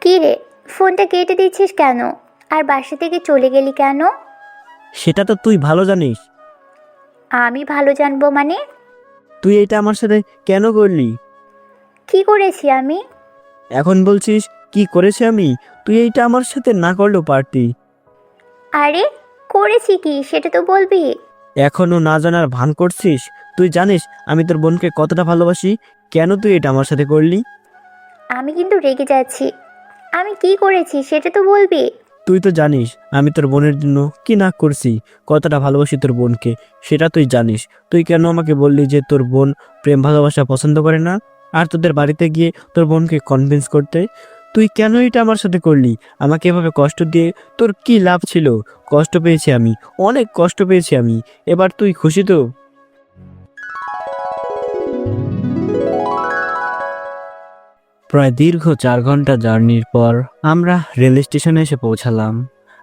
কি রে, ফোনটা কেটে দিচ্ছিস কেন? আর বাসা থেকে চলে গেলি কেন? সেটা তো তুই ভালো জানিস। আমি ভালো জানবো মানে? তুই এটা আমার সাথে কেন করলি? কি করেছি আমি? এখন বলছিস কি করেছি আমি? তুই এইটা আমার সাথে না করলেও পারতি। আরে, করেছি কি সেটা তো বলবি। এখনো না জানার ভান করছিস? তুই জানিস আমি তোর বোনকে কতটা ভালোবাসি। কেন তুই এটা আমার সাথে করলি? আমি কিন্তু রেগে যাচ্ছি। আমি কি করেছি সেটা তো বলবি। তুই তো জানিস আমি তোর বোনের জন্য কি না করছি, কতটা ভালোবাসি তোর বোনকে, সেটা তুই জানিস। তুই কেন আমাকে বললি যে তোর বোন প্রেম ভালোবাসা পছন্দ করে না, আর তোদের বাড়িতে গিয়ে তোর বোনকে কনভিন্স করতে? তুই কেন এটা আমার সাথে করলি? আমাকে এভাবে কষ্ট দিয়ে তোর কি লাভ ছিল? কষ্ট পেয়েছি আমি, অনেক কষ্ট পেয়েছি আমি। এবার তুই খুশি তো? প্রায় দীর্ঘ 4 ঘন্টা জার্নির পর আমরা রেল স্টেশনে এসে পৌঁছালাম।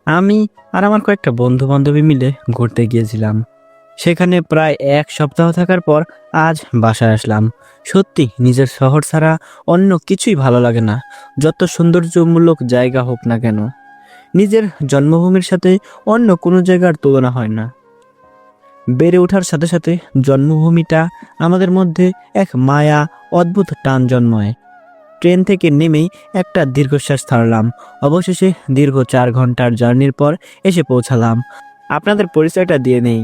আমি আর আমার কয়েকটা বন্ধু বান্ধবী মিলে ঘুরতে গিয়েছিলাম। সেখানে প্রায় 1 সপ্তাহ থাকার পর আজ বাসায় আসলাম। সত্যি নিজের শহর ছাড়া অন্য কিছুই ভালো লাগে না, যত সৌন্দর্যমূলক জায়গা হোক না কেন। নিজের জন্মভূমির সাথে অন্য কোনো জায়গার তুলনা হয় না। বেড়ে ওঠার সাথে সাথে জন্মভূমিটা আমাদের মধ্যে এক মায়া, অদ্ভুত টান জন্মায়। ট্রেন থেকে নেমেই একটা দীর্ঘশ্বাস ছাড়লাম। অবশেষে দীর্ঘ 4 ঘন্টার জার্নির পর এসে পৌঁছালাম। আপনাদের পরিচয়টা দিয়ে নেই,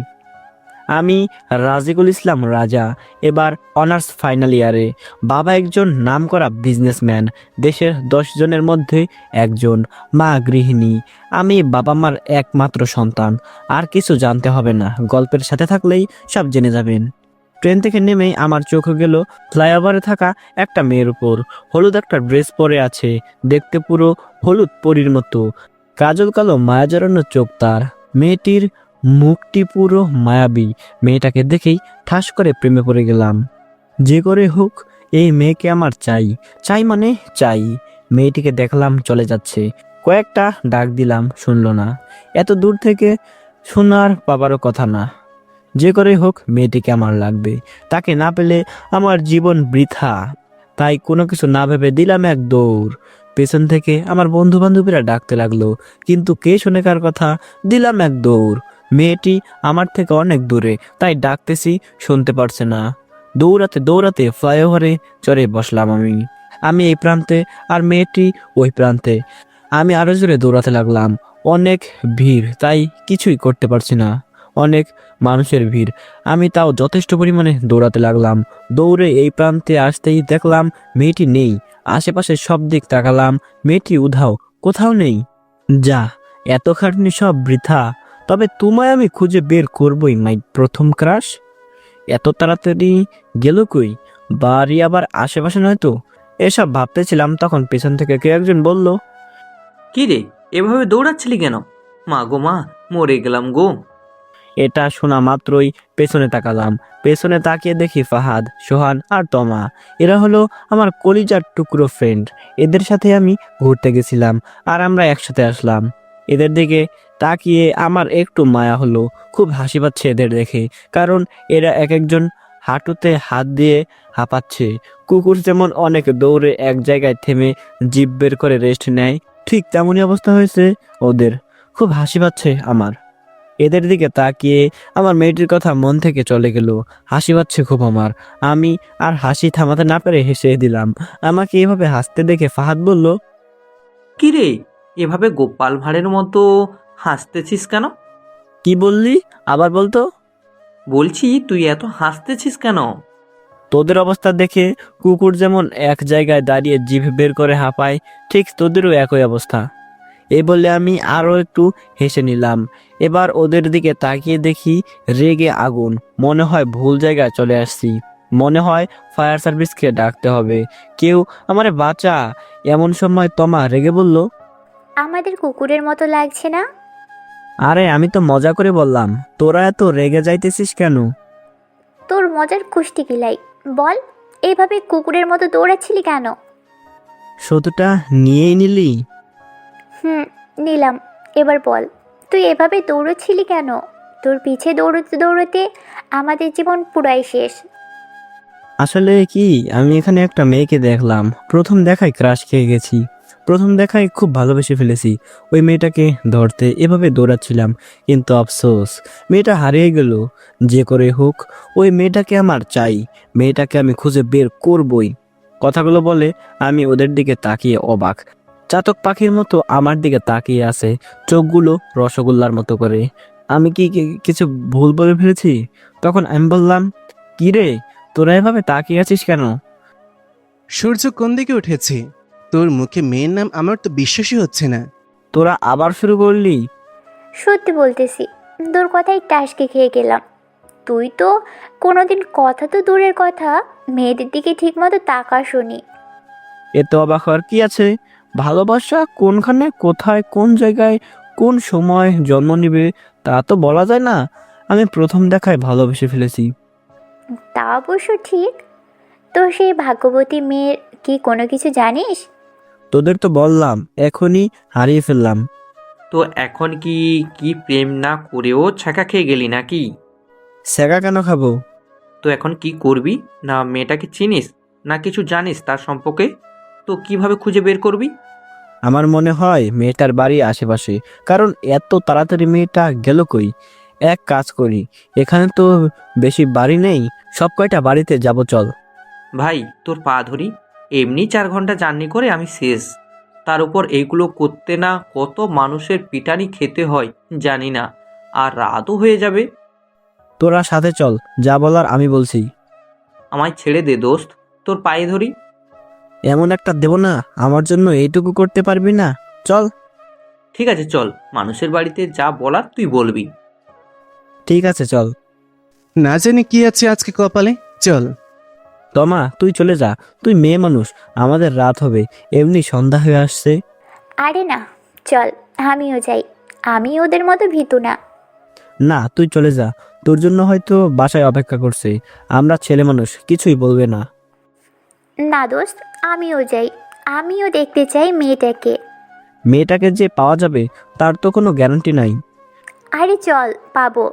আমি রাজিকুল ইসলাম রাজা। এবার অনার্স ফাইনাল ইয়ারে। বাবা একজন নামকরা বিজনেসম্যান, দেশের 10 জনের মধ্যে একজন। মা গৃহিণী। আমি বাবা মার একমাত্র সন্তান। আর কিছু জানতে হবে না, গল্পের সাথে থাকলেই সব জেনে যাবেন। ট্রেন থেকে নেমেই আমার চোখ গেল ফ্লাইওভারে থাকা একটা মেয়ের উপর। হলুদ একটা ড্রেস পরে আছে, দেখতে পুরো হলুদ পরীর মতো। কাজল কালো মায়া জড়ানো চোখ তার। মেয়েটির মুখটি পুরো মায়াবী। মেয়েটাকে দেখেই ঠাস করে প্রেমে পড়ে গেলাম। যে করে হোক এই মেয়েকে আমার চাই, চাই মানে চাই। মেয়েটিকে দেখলাম চলে যাচ্ছে, কয়েকটা ডাক দিলাম, শুনলো না। এত দূর থেকে শোনার পাবারও কথা না। যে করে হোক মেয়েটিকে আমার লাগবে, তাকে না পেলে আমার জীবন বৃথা। তাই কোনো কিছু না ভেবে দিলাম এক দৌড়। পেছন থেকে আমার বন্ধু বান্ধবীরা ডাকতে লাগলো, কিন্তু কে শোনে কার কথা। দিলাম এক দৌড়। মেয়েটি আমার থেকে অনেক দূরে, তাই ডাকতেছি, শুনতে পারছে না। দৌড়াতে দৌড়াতে ফ্লাইওভারে চড়ে বসলাম আমি। আমি এই প্রান্তে আর মেয়েটি ওই প্রান্তে। আমি আরো জোরে দৌড়াতে লাগলাম। অনেক ভিড়, তাই কিছুই করতে পারছি না। অনেক মানুষের ভিড়, আমি তাও যথেষ্ট পরিমাণে দৌড়াতে লাগলাম। দৌড়ে এই প্রান্তে আসতেই দেখলাম মেয়েটি নেই। আশেপাশে সব দিক তাকালাম, মেয়েটি উধাও, কোথাও নেই। যা, এত খাটনি সব বৃথা। তবে তোমায় আমি খুঁজে বের করবই, মাই প্রথম ক্রাশ। এত তাড়াতাড়ি গেল কই? বাড়ি আবার আশেপাশে নয় তো? এসব ভাবতেছিলাম, তখন পেছন থেকে কে একজন বলল, কি রে, এভাবে দৌড়াচ্ছিলি কেন? মা গো মা, মরে গেলাম গো। এটা শোনা মাত্রই পেছনে তাকালাম। পেছনে তাকিয়ে দেখি ফাহাদ, সোহান আর তমা। এরা হলো আমার কলিজার টুকরো ফ্রেন্ড। এদের সাথে আমি ঘুরতে গেছিলাম, আর আমরা একসাথে আসলাম। এদের দিকে তাকিয়ে আমার একটু মায়া হলো। খুব হাসি পাচ্ছে এদের দেখে, কারণ এরা এক একজন হাঁটুতে হাত দিয়ে হাঁপাচ্ছে। কুকুর যেমন অনেক দৌড়ে এক জায়গায় থেমে জিভ বের করে রেস্ট নেয়, ঠিক তেমনই অবস্থা হয়েছে ওদের। খুব হাসি পাচ্ছে আমার। এদের দিকে তাকিয়ে আমার মেয়েটির কথা মন থেকে চলে গেল। হাসি পাচ্ছে খুব আমার। আমি আর হাসি থামাতে না পেরে হেসে দিলাম। আমাকে এভাবে হাসতে দেখে ফাহাদ বলল, কি রে, এভাবে গোপাল ভাঁড়ের মতো হাসতেছিস কেন? কি বললি? আবার বলতো। বলছি তুই এত হাসতেছিস কেন? তোদের অবস্থা দেখে কুকুর যেমন এক জায়গায় দাঁড়িয়ে জিভ বের করে হাঁপায়, ঠিক তোদেরও একই অবস্থা। এই বলে আমি আরো একটু হেসে নিলাম। এবার ওদের দিকে তাকিয়ে দেখি রেগে আগুন। মনে হয় ভুল জায়গায় চলে আসছি। মনে হয় ফায়ার সার্ভিসকে ডাকতে হবে। কেউ আমারে বাঁচা। এমন সময় তমা রেগে বলল, আমাদের কুকুরের মতো লাগছে না? আরে আমি তো মজা করে বললাম, তোরা এত রেগে যাইতেছিস কেন? তোর মজার কুষ্টি কিলাই, বল। এইভাবে কুকুরের মতো দৌড়াচ্ছিলি কেন? সতুটা নিয়েই নিলি? হুম, নিলাম। এবার বল, তুই এভাবে দৌড়চ্ছিলি কেন? তোর পিছে দৌড়তে দৌড়তে আমাদের জীবন পুরাই শেষ। আসলে কি, আমি এখানে একটা মেয়েকে দেখলাম, প্রথম দেখায় ক্রাশ খেয়ে গেছি। প্রথম দেখায় খুব ভালোবেসে ফেলেছি। ওই মেয়েটাকে ধরতে এভাবে দৌড়াচ্ছিলাম, কিন্তু আফসোস মেয়েটা হারিয়ে গেল। যে করে হোক ওই মেয়েটাকে আমার চাই, মেয়েটাকে আমি খুঁজে বের করবই। কথাগুলো বলে আমি ওদের দিকে তাকিয়ে অবাক। চাতক পাখির মতো আমার দিকে তাকিয়ে আছে, চোখগুলো রসগোল্লার মতো করে। আমি কি কিছু ভুল বলে ফেলেছি? তখন আমি বললাম, কি রে, তোরা এভাবে তাকিয়ে আছিস কেন? সূর্য কোন দিকে উঠেছে? তোর মুখে মেয়ের নাম আমার তো বিশ্বাসই হচ্ছে না। তোরা আবার শুরু করলি? সত্যি বলতেছি, তোর কথাই টাসকে খেয়ে গেলাম। তুই তো কোনোদিন, কথা তো দূরের কথা, মেয়েদের দিকে ঠিকমতো তাকাসনি। এতে অবাক হওয়ার কি আছে? ভালোবাসা কোনখানে, কোথায়, কোন জায়গায়, কোন সময় জন্ম নিবে তা তো বলা যায় না। আমি প্রথম দেখায় ভালোবেসে ফেলেছি। তা অবশ্য ঠিক। তো সেই ভাগ্যবতী মেয়ের কি কোনো কিছু জানিস? তোদের তো বললাম এখনই হারিয়ে ফেললাম। তো এখন কি কি প্রেম না করেও ছ্যাঁকা খেয়ে গেলি নাকি? স্যাগা কেন খাবো? তো এখন কি করবি? না মেয়েটাকে চিনিস, না কিছু জানিস তার সম্পর্কে? তো কিভাবে খুঁজে বের করবি? আমার মনে হয় মেয়েটার বাড়ি আশেপাশে, কারণ এত তাড়াতাড়ি মেয়েটা গেল কই। এক কাজ করি, এখানে তো বেশি বাড়ি নেই, সব কয়টা বাড়িতে যাব, চল। ভাই তোর পা ধরি, এমনি 4 ঘন্টা জার্নি করে আমি শেষ। তার উপর এইগুলো করতে না কত মানুষের পিটানি খেতে হয় জানি না, আর রাতও হয়ে যাবে। তোরা সাথে চল, যা বলার আমি বলছি। আমায় ছেড়ে দে দোস্ত, তোর পায়ে ধরি। এমন একটা দেব না, আমার জন্য এইটুকু করতে পারবি না? চল। ঠিক আছে চল, মানুষের বাড়িতে যা বলার তুই বলবি। ঠিক আছে চল। না জানি কি আছে আজকে কপালে, চল। তমা তুই চলে যা, তুই মেয়ে মানুষ, আমাদের রাত হবে, এমনি সন্ধ্যা হয়ে আসছে। আরে না, চল, আমিও যাই। আমি ওদের মতো ভীতু না। না তুই চলে যা, তোর জন্য হয়তো বাসায় অপেক্ষা করছে, আমরা ছেলে মানুষ, কিছুই বলবে না। না দোস্ত, আমিও যাই। আমিও দেখতে চাই মেয়েটাকে। মেয়েটাকে যে পাওয়া যাবে তার তো কোনো গ্যারান্টি নাই। আরে চল, পাবো।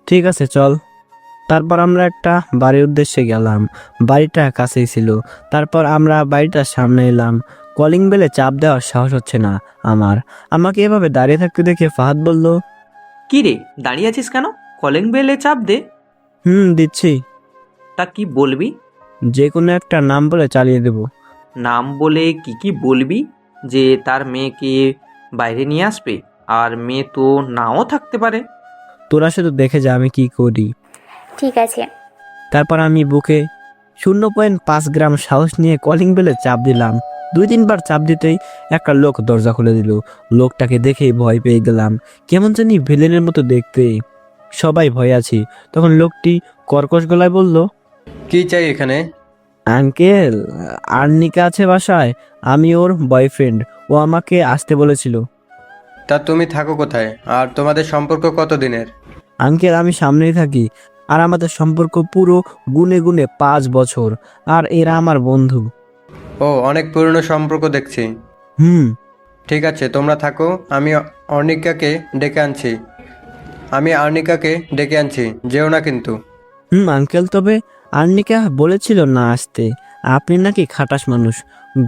ঠিক আছে চল। তারপর আমরা একটা বাড়ির উদ্দেশ্যে গেলাম। বাড়িটা কাছেই ছিল। তারপর আমরা বাড়িটার সামনে এলাম। কলিং বেলে চাপ দেওয়ার সাহস হচ্ছে না আমার। আমাকে এভাবে দাঁড়িয়ে থাকতে দেখে ফাহাদ বলল, কি রে, দাঁড়িয়ে আছিস কেন? কলিং বেলে চাপ দে। দিচ্ছি। তা কি বলবি? যে কোনো একটা নাম বলে চালিয়ে দেব। নাম বলে কি কি বলবি? যে তার মেয়েকে বাইরে নিয়ে আসবে, আর মেয়ে তো নাও থাকতে পারে। তোরা শুধু দেখে যা আমি কি করি। ঠিক আছে। তারপর আমি বুকে 0.5 গ্রাম সাহস নিয়ে কলিং বেলে চাপ দিলাম। 2-3 বার চাপ দিতেই একটা লোক দরজা খুলে দিল। লোকটাকে দেখেই ভয় পেয়ে গেলাম, কেমন জানি ভিলেনের মতো দেখতে। সবাই ভয় আছি। তখন লোকটি কর্কশ গলায় বলল, কি চাই এখানে? আঙ্কেল, আর্নিকা আছে বাসায়, আমি ওর বয়ফ্রেন্ড, ও আমাকে আসতে বলেছিল। তা তুমি থাকো কোথায়, আর তোমাদের সম্পর্ক কত দিনের? আঙ্কেল আমি সামনেই থাকি, আর আমাদের সম্পর্ক পুরো গুনে গুনে 5 বছর, আর এরা আমার বন্ধু। ও, অনেক পুরনো সম্পর্ক দেখছি। হুম। ঠিক আছে, তোমরা থাকো, আমি অর্ণিকাকে ডেকে আনছি। যেও না কিন্তু। আঙ্কেল, তবে আর্নিকা বলেছিল না আসতে। আপনি নাকি খাটাস মানুষ,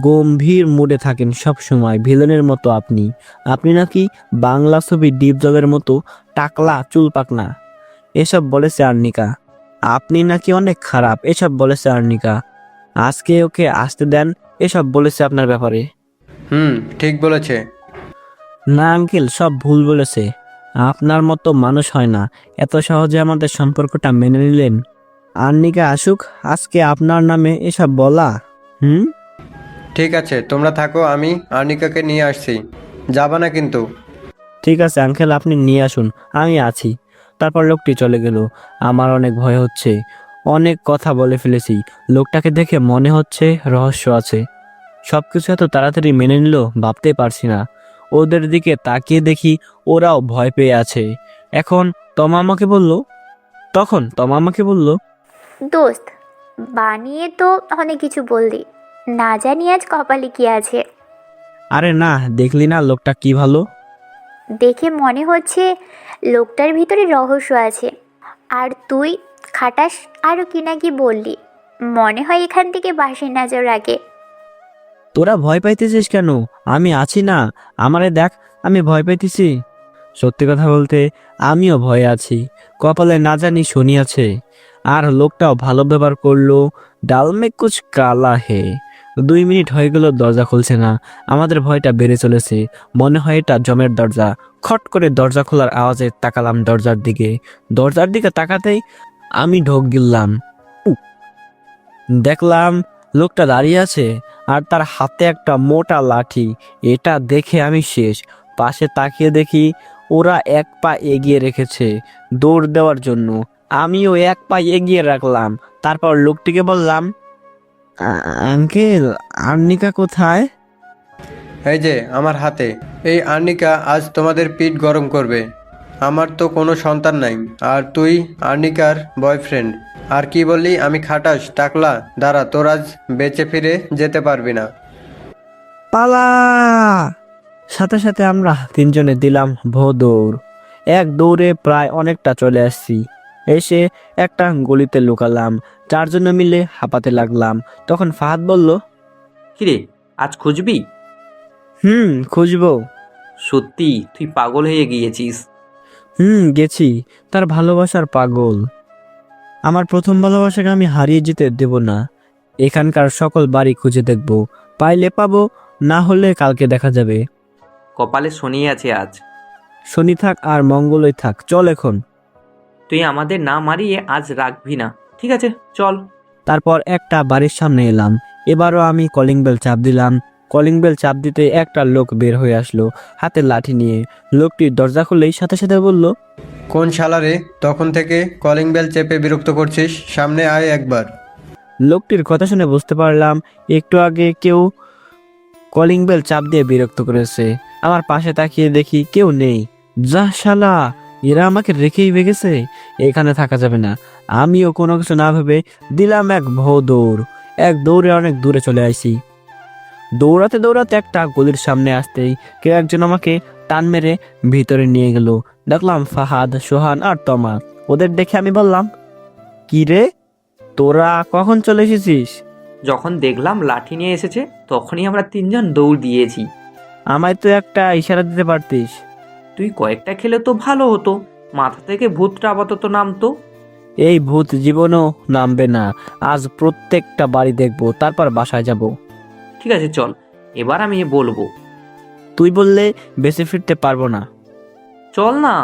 গম্ভীর মুডে থাকেন সব সময়, ভিলেনের মতো আপনি। আপনি নাকি বাংলা ছবি ডিপ জলের মতো টাকলা চুল পাকনা, এসব বলেছে আর্নিকা। আপনি নাকি অনেক খারাপ, এসব বলেছে আর্নিকা। আজকে ওকে আসতে দেন, এসব বলেছে আপনার ব্যাপারে। ঠিক বলেছে। না আঙ্কেল, সব ভুল বলেছে। আপনার মতো মানুষ হয় না, এত সহজে আমাদের সম্পর্কটা মেনে নিলেন। আর্নিকা আসুক, আজকে আপনার নামে এসব বলা। ঠিক আছে, তোমরা থাকো, আমি অর্ণিকাকে নিয়ে আসছি। যাবা না কিন্তু। ঠিক আছে আঙ্কেল, আপনি নিয়ে আসুন, আমি আছি। তারপর লোকটি চলে গেল। আমার অনেক ভয় হচ্ছে, অনেক কথা বলে ফেলেছি। লোকটাকে দেখে মনে হচ্ছে রহস্য আছে। সবকিছু এত তাড়াতাড়ি মেনে নিল ভাবতে পারছি না। ওদের দিকে তাকিয়ে দেখি ওরাও ভয় পেয়ে আছে। এখন তমা আমাকে বলল, দোস্ত, বানিয়ে তো অনেক কিছু বললি, না জানি আজ কপালে কি আছে। আরে না, দেখলি না লোকটা কি ভালো। দেখে মনে হচ্ছে লোকটার ভিতরে রহস্য আছে। আর তুই খাটাস আরও কি না কি বললি, মনে হয় এখান থেকে বাসে না যাওয়ার আগে। তোরা ভয় পাইতেছিস কেন? আমি আছি না, আমারে দেখ, আমি ভয় পাইতেছি। সত্যি কথা বলতে আমিও ভয়ে আছি, কপালে না জানি শনি আছে। আর লোকটাও ভালো ব্যবহার করলো, ডাল মে কুছ কালা হে। 2 মিনিট হয়ে গেল, দরজা খুলছে না। আমাদের ভয়টা বেড়ে চলেছে, মনে হয় এটা জমের দরজা। খট করে দরজা খোলার আওয়াজে তাকালাম দরজার দিকে তাকাতেই আমি ঢোক গিললাম। দেখলাম লোকটা দাঁড়িয়ে আছে আর তার হাতে একটা মোটা লাঠি। এটা দেখে আমি শেষ। পাশে তাকিয়ে দেখি ওরা 1 পা এগিয়ে রেখেছে দৌড় দেওয়ার জন্য। আমিও 1 পা এগিয়ে রাখলাম। তারপর লোকটিকে বললাম, আঙ্কেল, আর্নিকা কোথায়? এই যে আমার হাতে। এই আর্নিকা আজ তোমাদের পিঠ গরম করবে। আমার তো কোনো সন্তান নাই, আর তুই আর্নিকার বয়ফ্রেন্ড। আর কি বললি আমি খাটাস? টাকলা, দাঁড়া, তোর আজ বেঁচে ফিরে যেতে পারবি না। পালা! সাথে সাথে আমরা 3 জনে দিলাম দৌড়। এক দৌড়ে প্রায় অনেকটা চলে আসছি। এসে একটা গলিতে লুকালাম। 4 জনে মিলে হাঁপাতে লাগলাম। তখন ফাহাদ বলল, কিরে, আজ খুঁজবি? খুঁজবো। সত্যি তুই পাগল হয়ে গিয়েছিস? গেছি। তার ভালোবাসার পাগল। আমার প্রথম ভালোবাসাকে আমি হারিয়ে যেতে দেব না। এখানকার সকল বাড়ি খুঁজে দেখব, পাইলে পাবো, না হলে কালকে দেখা যাবে। কপালে শনি আছে আজ। শনি থাক আর মঙ্গলই থাক, চল এখন। তুই আমাদের না মারিয়ে আজ রাখবি না, ঠিক আছে চল। তারপর একটা বাড়ির সামনে এলাম। এবারও আমি কলিং বেল চাপ দিলাম। কলিং বেল চাপ দিতে একটা লোক বের হয়ে আসলো হাতে লাঠি নিয়ে। লোকটি দরজা খুললেই সাথে সাথে বলল, কোন শালারে তখন থেকে কলিং বেল চেপে বিরক্ত করছিস? সামনে আয় একবার। লোকটির কথা শুনে বুঝতে পারলাম একটু আগে কেউ কলিং বেল চাপ দিয়ে বিরক্ত করেছে। আমার পাশে তাকিয়ে দেখি কেউ নেই। যা শালা, এরা আমাকে রেখেই ভেগেছে, এখানে থাকা যাবে না। আমিও কোনো কিছু না ভেবে দিলাম এক দৌড়ে অনেক দূরে চলে আসি। দৌড়াতে দৌড়াতে একটা গলির সামনে আসতেই কেউ একজন আমাকে টান মেরে ভিতরে নিয়ে গেল। দেখলাম ফাহাদ, সোহান আর তমা। ওদের দেখে আমি বললাম, কি রে, তোরা কখন চলে এসেছিস? যখন দেখলাম লাঠি নিয়ে এসেছে তখনই আমরা 3 জন দৌড় দিয়েছি। আমায় তো একটা ইশারা দিতে পারতিস। তুই কয়েকটা খেলে তো ভালো হতো, মাথা থেকে ভূতটা আপাতত নামতো। এই ভূত জীবনও নামবে না। আজ প্রত্যেকটা বাড়ি দেখবো, তারপর বাসায় যাব। ঠিক আছে চল, এবার আমি বলবো। তুই বললে বেঁচে ফিরতে পারবো না। চল না,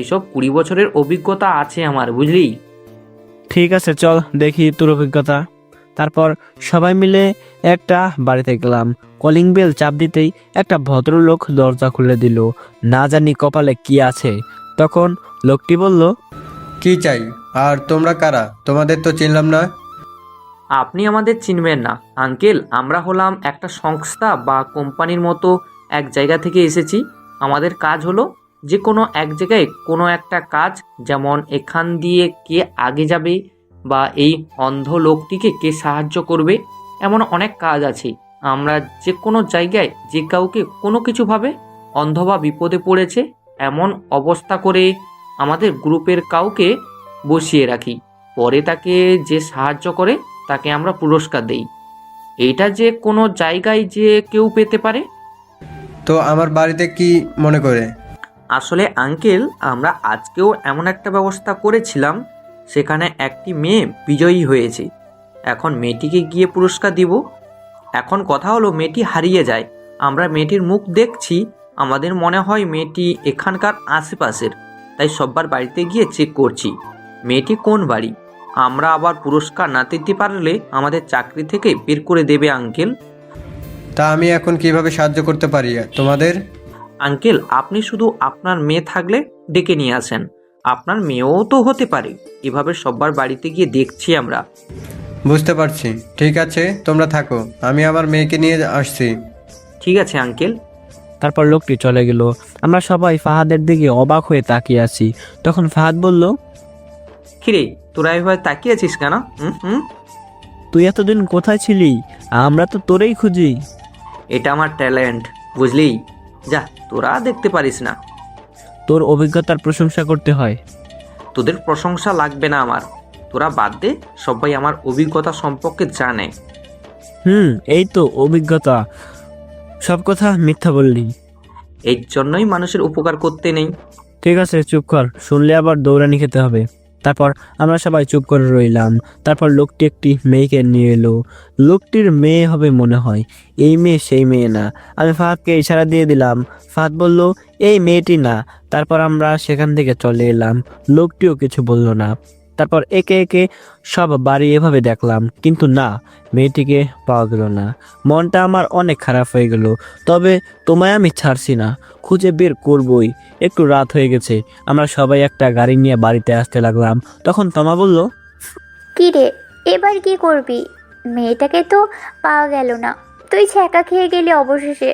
এসব 20 বছরের অভিজ্ঞতা আছে আমার, বুঝলি? ঠিক আছে চল, দেখি তোর অভিজ্ঞতা। তারপর সবাই মিলে একটা বাড়িতে গেলাম। কলিং বেল চাপ দিতেই একটা ভদ্রলোক দরজা খুলে দিল। না জানি কপালে কি আছে। তখন লোকটি বলল, কি চাই? আর তোমরা কারা? তোমাদের তো চিনলাম না। আপনি আমাদের চিনবেন না আঙ্কেল, আমরা হলাম একটা সংস্থা বা কোম্পানির মতো এক জায়গা থেকে এসেছি। আমাদের কাজ হলো যে কোনো এক জায়গায় কোনো একটা কাজ, যেমন এখান দিয়ে কে আগে যাবে বা এই অন্ধ লোকটিকে কে সাহায্য করবে, এমন অনেক কাজ আছে। আমরা যে কোনো জায়গায় যে কাউকে কোনো কিছুভাবে অন্ধ বা বিপদে পড়েছে এমন অবস্থা করে আমাদের গ্রুপের কাউকে বসিয়ে রাখি, পরে তাকে যে সাহায্য করে তাকে আমরা পুরস্কার দেই। এইটা যে কোনো জায়গায় যে কেউ পেতে পারে। তো আমার বাড়িতে কি মনে করে? আসলে আঙ্কেল, আমরা আজকেও এমন একটা ব্যবস্থা করেছিলাম, সেখানে একটি মেয়ে বিজয়ী হয়েছে। এখন মেয়েটিকে গিয়ে পুরস্কার দিব। এখন কথা হলো মেয়েটি হারিয়ে যায়, আমরা মেয়েটির মুখ দেখছি, আমাদের মনে হয় মেয়েটি এখানকার আশেপাশের, তাই সবার বাড়িতে গিয়ে চেক করছি মেয়েটি কোন বাড়ি। আমরা আবার পুরস্কার না দিতে পারলে আমাদের চাকরি থেকে বের করে দেবে আঙ্কেল। তা আমি এখন কিভাবে সাহায্য করতে পারি তোমাদের? আঙ্কেল, আপনি শুধু আপনার মেয়ে থাকলে ডেকে নিয়ে আসেন, আপনার মেয়েও তো হতে পারে। এভাবে সবার বাড়িতে গিয়ে দেখছি আমরা। বুঝতে পারছি, ঠিক আছে, তোমরা থাকো, আমি আমার মেয়েকে নিয়ে আসছি। ঠিক আছে আঙ্কেল। তারপর লোকটি চলে গেল। আমরা সবাই ফাহাদের দিকে অবাক হয়ে তাকিয়ে আছি। তখন ফাহাদ বলল, কিরে, তোরা এভাবে তাকিয়ে আছিস কেন? তুই এতদিন কোথায় ছিলি? আমরা তো তোরেই খুঁজি। এটা আমার ট্যালেন্ট, বুঝলি? যা, তোরা দেখতে পারিস না। তোর অভিজ্ঞতার প্রশংসা করতে হয়। তোদের প্রশংসা লাগবে না আমার, তোরা বাদ দে, সবাই আমার অভিজ্ঞতা সম্পর্কে জানে। এই তো অভিজ্ঞতা, সব কথা মিথ্যা বললি। এর জন্যই মানুষের উপকার করতে নেই। ঠিক আছে, চুপ কর, শুনলে আবার দৌড়ানি খেতে হবে। তারপর আমরা সবাই চুপ করে রইলাম। তারপর লোকটি একটি মেয়েকে নিয়ে এলো। লোকটির মেয়ে হবে মনে হয়, এই মেয়ে সেই মেয়ে না। আমি ফাহাদকে ইশারা দিয়ে দিলাম। ফাহাদ বলল, এই মেয়েটি না। তারপর আমরা সেখান থেকে চলে এলাম। লোকটিও কিছু বলল না। তারপর একে একে সব বাড়ি এভাবে দেখলাম, কিন্তু না, মেয়েটিকে পাওয়া গেল না। মনটা আমার অনেক খারাপ হয়ে গেল। তবে তোমায় আমি ছাড়ছি না, খুঁজে বের করবই। একটু রাত হয়ে গেছে, আমরা সবাই একটা গাড়ি নিয়ে বাড়িতে আসতে লাগলাম। তখন তমা বলল, কি রে, এবার কি করবি? মেয়েটাকে তো পাওয়া গেল না, তুই ছ্যাঁকা খেয়ে গেলি অবশেষে।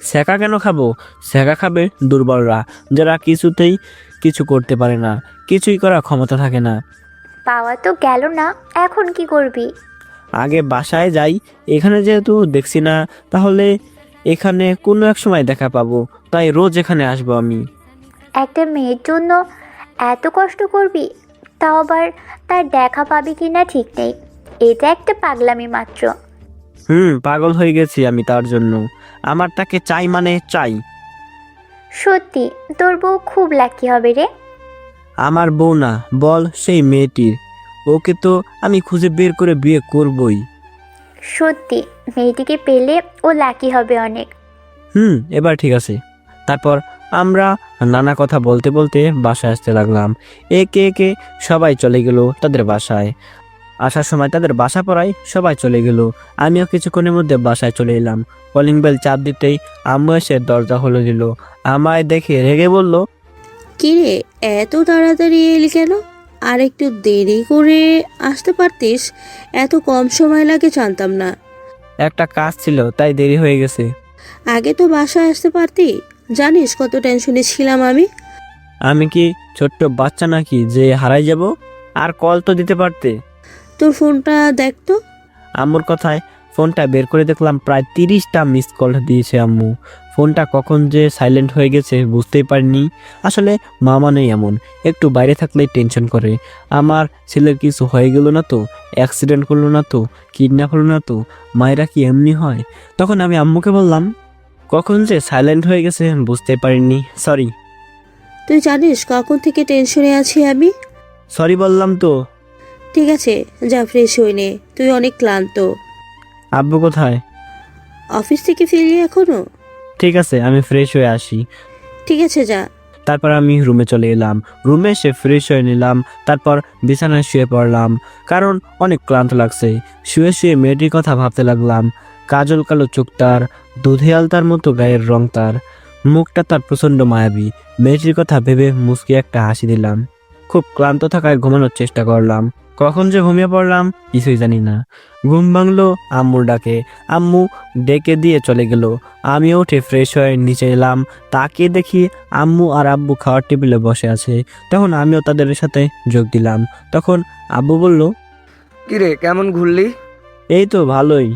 ছ্যাঁকা কেন খাবো? ছ্যাঁকা খাবে দুর্বলরা, যারা কিছুতেই কিছু করতে পারে না, কিছুই করার ক্ষমতা থাকে না। পাওয়া তো গেল না, এখন কি করবি? আগে বাসায় যাই, এখানে যেহেতু দেখছি না, তাহলে এখানে কোনো এক সময় দেখা পাবো, তাই রোজ এখানে আসবো আমি। একটা মেয়ের জন্য এত কষ্ট করবি, তাও আবার তার দেখা পাবি কি না ঠিক নেই। এটা একটা পাগলামি মাত্র। পাগল হয়ে গেছি আমি তার জন্য। আমার তাকে চাই মানে চাই। সত্যি তোর বউ খুব লাকি হবে রে। আমার বউ না, বল সেই মেয়েটির। ওকে তো আমি খুঁজে বের করে বিয়ে করবই। সত্যি মেয়েটিকে পেলে ও লাকি হবে অনেক। এবার ঠিক আছে। তারপর আমরা নানা কথা বলতে বলতে বাসায় আসতে লাগলাম। একে একে সবাই চলে গেল তাদের বাসায়। আসার সময় তাদের বাসা পড়ায় সবাই চলে গেল। আমিও কিছুক্ষণের মধ্যে বাসায় চলে এলাম। কলিং বেল চাপ দিতেই আম্মু এসে দরজা খুলে দিল। আমায় দেখে রেগে বলল, কিরে, এত তাড়াতাড়ি এলি কেন? আর একটু দেরি করে আসতে পারতিস, এত কম সময় লাগে জানতাম না। একটা কাজ ছিল তাই দেরি হয়ে গেছে। আগে তো বাসায় আসতে পারতি, জানিস কত টেনশনে ছিলাম আমি। আমি কি ছোট্ট বাচ্চা নাকি যে হারাই যাব? আর কল তো দিতে পারতে। তোর ফোনটা দেখ তো। আম্মুর কথায় ফোনটা বের করে দেখলাম প্রায় 30টা মিস কল দিয়েছে আম্মু। ফোনটা কখন যে সাইলেন্ট হয়ে গেছে বুঝতেই পারিনি। আসলে মামা নেই এমন, একটু বাইরে থাকলেই টেনশন করে। আমার ছেলের কিছু হয়ে গেল না তো, অ্যাক্সিডেন্ট করলো না তো, কিডন্যাপ হলো না তো, মায়েরা কি এমনি হয়? তখন আমি আম্মুকে বললাম, কখন যে সাইলেন্ট হয়ে গেছে বুঝতে পারিনি, সরি। তুই জানিস কখন থেকে টেনশনে আছি আমি। সরি বললাম তো। ঠিক আছে, যা ফ্রেশ হয়ে নে, তুই অনেক ক্লান্ত। আব্বু কোথায়? অফিস থেকে ফিরলি এখনো? ঠিক আছে, আমি ফ্রেশ হয়ে আসি। ঠিক আছে, যা। তারপর আমি রুমে চলে এলাম। রুমে এসে ফ্রেশ হয়ে নিলাম। তারপর বিছানায় শুয়ে পড়লাম, কারণ অনেক ক্লান্ত লাগছে। শুয়ে শুয়ে মেয়েটির কথা ভাবতে লাগলাম। কাজল কালো চোখ তার, দুধে আলতার মতো গায়ের রং তার, মুখটা তার প্রচণ্ড মায়াবী। মেয়েটির কথা ভেবে মুচকি একটা হাসি দিলাম। খুব ক্লান্ত থাকায় ঘুমানোর চেষ্টা করলাম। কখন যে ঘুমিয়ে পড়লাম কিছুই জানি না। ঘুম ভাঙলো আম্মুর ডাকে। আম্মু ডেকে দিয়ে চলে গেল। আমিও উঠে ফ্রেশ হয়ে নিচে এলাম। তাকিয়ে দেখি আম্মু আর আব্বু খাওয়ার টেবিলে বসে আছে। তখন আমিও তাদের সাথে যোগ দিলাম। তখন আব্বু বলল, কিরে, কেমন ঘুরলি? এই তো ভালোই।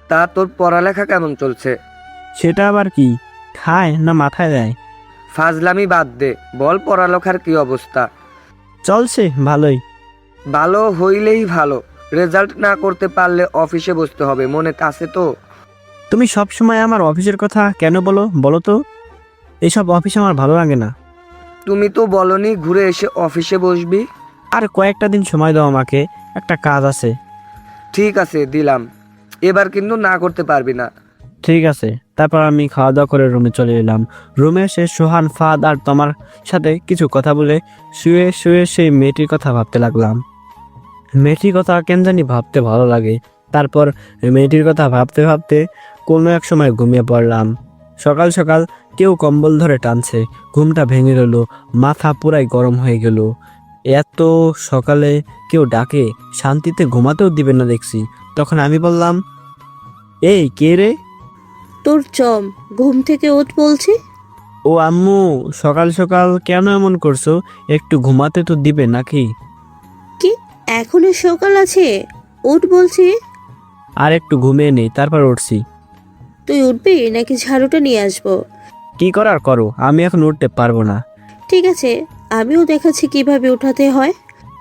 তা তোর পড়ালেখা কেমন চলছে? সেটা আবার কি? খায় না মাথায় দেয়? ফাজলামি বাদ দে, বল পড়ালেখার কি অবস্থা? চলছে ভালোই। ভালো হইলেই ভালো, রেজাল্ট না করতে পারলে অফিসে বসতে হবে, মনে আছে তো? তুমি সব সময় আমার অফিসের কথা কেন বলো বলো তো? এইসব অফিস আমার ভালো লাগে না। তুমি তো বলনি ঘুরে এসে অফিসে বসবি। আর কয়েকটা দিন সময় দাও আমাকে, একটা কাজ আছে। ঠিক আছে, দিলাম। এবার কিন্তু না করতে পারবি না। ঠিক আছে। তারপর আমি খাওয়া দাওয়া করে রুমে চলে এলাম। রুমে এসে সোহান, ফাদ আর তোমার সাথে কিছু কথা বলে শুয়ে শুয়ে সেই মেয়েটির কথা ভাবতে লাগলাম। মেয়েটির কথা কেন জানি ভাবতে ভালো লাগে। তারপর মেয়েটির কথা ভাবতে ভাবতে কোনো এক সময় ঘুমিয়ে পড়লাম। সকাল সকাল কেউ কম্বল ধরে টানছে। ঘুমটা ভেঙে গেল, মাথা পুরাই গরম হয়ে গেল। এত সকালে কেউ ডাকে, শান্তিতে ঘুমাতেও দিবে না দেখছি। তখন আমি বললাম, এই কে রে? তোর চম, ঘুম থেকে ওঠ বলছি। ও আম্মু, সকাল সকাল কেন এমন করছো? একটু ঘুমাতে তো দিবে নাকি? কি, এখনো সকাল আছে? উঠ বলছি। আর একটু ঘুমিয়ে নেই, তারপর উঠছি। তুই উঠবি নাকি ঝাড়ুটা নিয়ে আসবো? কি করার করো, আমি এখন উঠতে পারবো না। ঠিক আছে, আমিও দেখাচ্ছি কিভাবে উঠাতে হয়।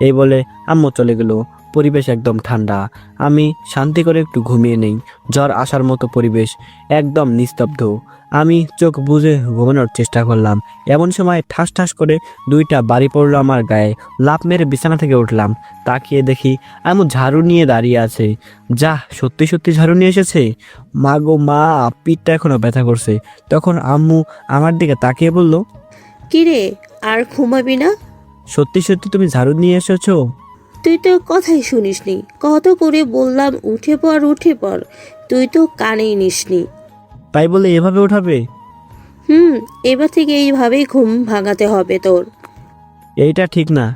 এই বলে আম্মু চলে গেল। পরিবেশ একদম ঠান্ডা। আমি শান্তি করে একটু ঘুমিয়ে নেই। জ্বর আসার মতো পরিবেশ, একদম নিস্তব্ধ। আমি চোখ বুজে ঘুমানোর চেষ্টা করলাম। এমন সময় ঠাস ঠাস করে দুইটা বাড়ি পড়লো আমার গায়ে। লাফ মেরে বিছানা থেকে উঠলাম। তাকিয়ে দেখি আম্মু ঝাড়ু নিয়ে দাঁড়িয়ে আছে। যা, সত্যি সত্যি ঝাড়ু নিয়ে এসেছে। মা গো মা, পিঠটা এখনো ব্যথা করছে। তখন আম্মু আমার দিকে তাকিয়ে বলল, কিরে, আর ঘুমাবি না? সত্যি সত্যি তুমি ঝাড়ু নিয়ে এসেছো? তুই তো কথাই শুনিসনি। কত করে বললাম উঠে পড় উঠে পড়, তুই তো কানেই নিসনি। তাই বলে এভাবে উঠাবে? এবার থেকে এইভাবেই ঘুম ভাঙাতে হবে তোর। এইটা ঠিক না।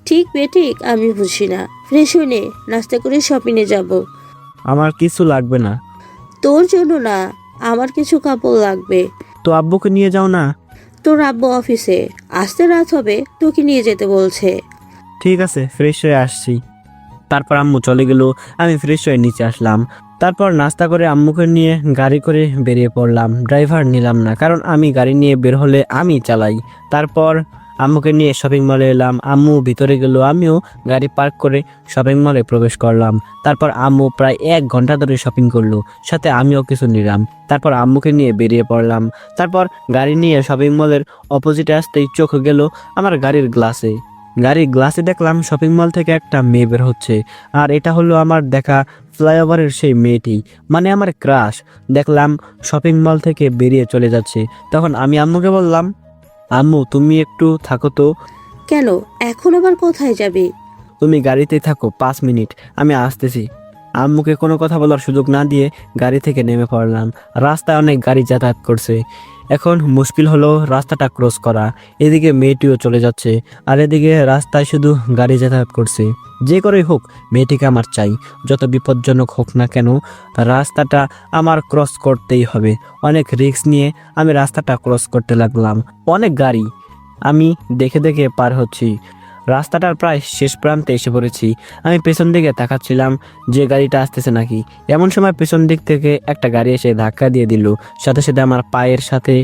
ঠিক বেঠিক আমি বুঝি না। ফ্রেশ হয়ে নে, নাস্তা করে শপিংয়ে যাব। আমার কিছু লাগবে না। তোর জন্য না, আমার কিছু কাপড় লাগবে। তো আব্বুকে নিয়ে যাও না। তোর আব্বু অফিসে, আসতে রাত হবে, তোকে নিয়ে যেতে বলছে। ঠিক আছে, ফ্রেশ হয়ে আসছি। তারপর আম্মু চলে গেল। আমি ফ্রেশ হয়ে নিচে আসলাম। তারপর নাস্তা করে আম্মুকে নিয়ে গাড়ি করে বেরিয়ে পড়লাম। ড্রাইভার নিলাম না, কারণ আমি গাড়ি নিয়ে বের হলে আমি চালাই। তারপর আম্মুকে নিয়ে শপিং মলে এলাম। আম্মু ভিতরে গেল, আমিও গাড়ি পার্ক করে শপিং মলে প্রবেশ করলাম। তারপর আম্মু প্রায় 1 ঘন্টা ধরে শপিং করলো, সাথে আমিও কিছু নিলাম। তারপর আম্মুকে নিয়ে বেরিয়ে পড়লাম। তারপর গাড়ি নিয়ে শপিং মলের অপোজিটে আসতেই চোখ গেল আমার গাড়ির গ্লাসে দেখলাম শপিং মল থেকে একটা মেয়ে বের হচ্ছে। আর এটা হলো আমার দেখা ফ্লাইওভারের সেই মেয়েটি, মানে আমার ক্রাশ। দেখলাম শপিং মল থেকে বেরিয়ে চলে যাচ্ছে। তখন আমি আম্মুকে বললাম, আম্মু তুমি একটু থাকো তো। কেন, এখন আবার কোথায় যাবি? তুমি গাড়িতেই থাকো, 5 মিনিট, আমি আসতেছি। আম্মুকে কোনো কথা বলার সুযোগ না দিয়ে গাড়ি থেকে নেমে পড়লাম। রাস্তায় অনেক গাড়ি যাতায়াত করছে। এখন মুশকিল হলো রাস্তাটা ক্রস করা। এদিকে মেয়েটিও চলে যাচ্ছে, আর এদিকে রাস্তায় শুধু গাড়ি যাতায়াত করছে। যে করেই হোক মেয়েটিকে আমার চাই, যত বিপজ্জনক হোক না কেন রাস্তাটা আমার ক্রস করতেই হবে। অনেক রিস্ক নিয়ে আমি রাস্তাটা ক্রস করতে লাগলাম। অনেক গাড়ি, আমি দেখে দেখে পার হচ্ছি। রাস্তাটার প্রায় শেষ প্রান্তে এসে পড়েছি। আমি পেছন দিকে তাকাচ্ছিলাম যে গাড়িটা আসতেছে নাকি। এমন সময় পেছন দিক থেকে একটা গাড়ি এসে ধাক্কা দিয়ে দিল। সাথে সাথে আমার পায়ের সাথে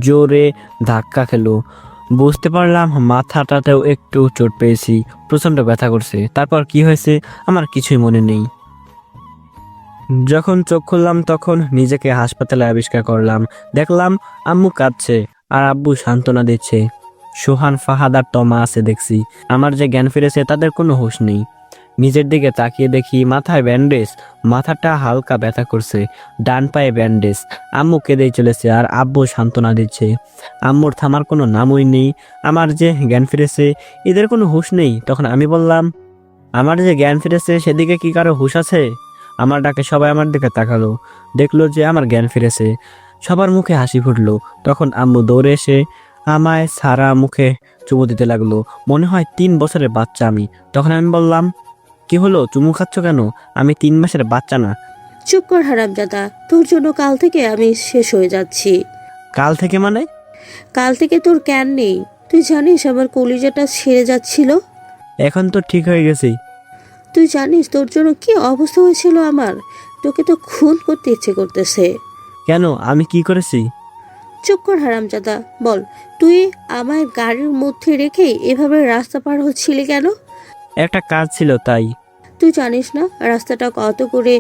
জোরে ধাক্কা খেলো। বুঝতে পারলাম মাথাটাতেও একটু চোট পেয়েছি, প্রচণ্ড ব্যথা করছে। তারপর কি হয়েছে আমার কিছুই মনে নেই। যখন চোখ খুললাম তখন নিজেকে হাসপাতালে আবিষ্কার করলাম। দেখলাম আম্মু কাঁদছে আর আব্বু সান্ত্বনা দিচ্ছে। সোহান, ফাহাদ আর তমা আছে দেখছি। আমার যে জ্ঞান ফিরেছে তাদের কোনো হুঁশ নেই। নিজের দিকে তাকিয়ে দেখি মাথায় ব্যান্ডেজ, মাথাটা হালকা ব্যথা করছে, ডান পায়ে ব্যান্ডেজ। আম্মু কেঁদেই চলেছে আর আব্বু সান্ত্বনা দিচ্ছে। আম্মুর থামার কোনো নামই নেই। আমার যে জ্ঞান ফিরেছে এদের কোনো হুঁশ নেই। তখন আমি বললাম, আমার যে জ্ঞান ফিরেছে সেদিকে কি কারো হুঁশ আছে? আমার ডাকে সবাই আমার দিকে তাকালো, দেখলো যে আমার জ্ঞান ফিরেছে। সবার মুখে হাসি ফুটলো। তখন আম্মু দৌড়ে এসে আমায় সারা মুখে চুমু দিতে লাগলো। মনে হয় 3 বছরের বাচ্চা আমি। তখন আমি বললাম, কি হলো, চুমু খাচ্ছ কেন? আমি 3 মাসের বাচ্চা না। চুপ কর হারামজাদা, তোর জন্য কাল থেকে আমি শেষ হয়ে যাচ্ছি। কাল থেকে মানে? কাল থেকে তোর জ্ঞান নেই। তুই জানিস আমার কলিজাটা ছেড়ে যাচ্ছিল। এখন তো ঠিক হয়ে গেছি। তুই জানিস তোর জন্য কি অবস্থা হয়েছিল আমার? তোকে তো খুন করতে ইচ্ছে করতেছে। কেন, আমি কি করেছি? চুপ কর হারামজাদা, বল তুই আমায় গাড়ির মধ্যে রেখে এভাবে রাস্তা পার হচ্ছিলি কেন? একটা কাজ ছিল তাই। তুই জানিস না রাস্তাটা কত করে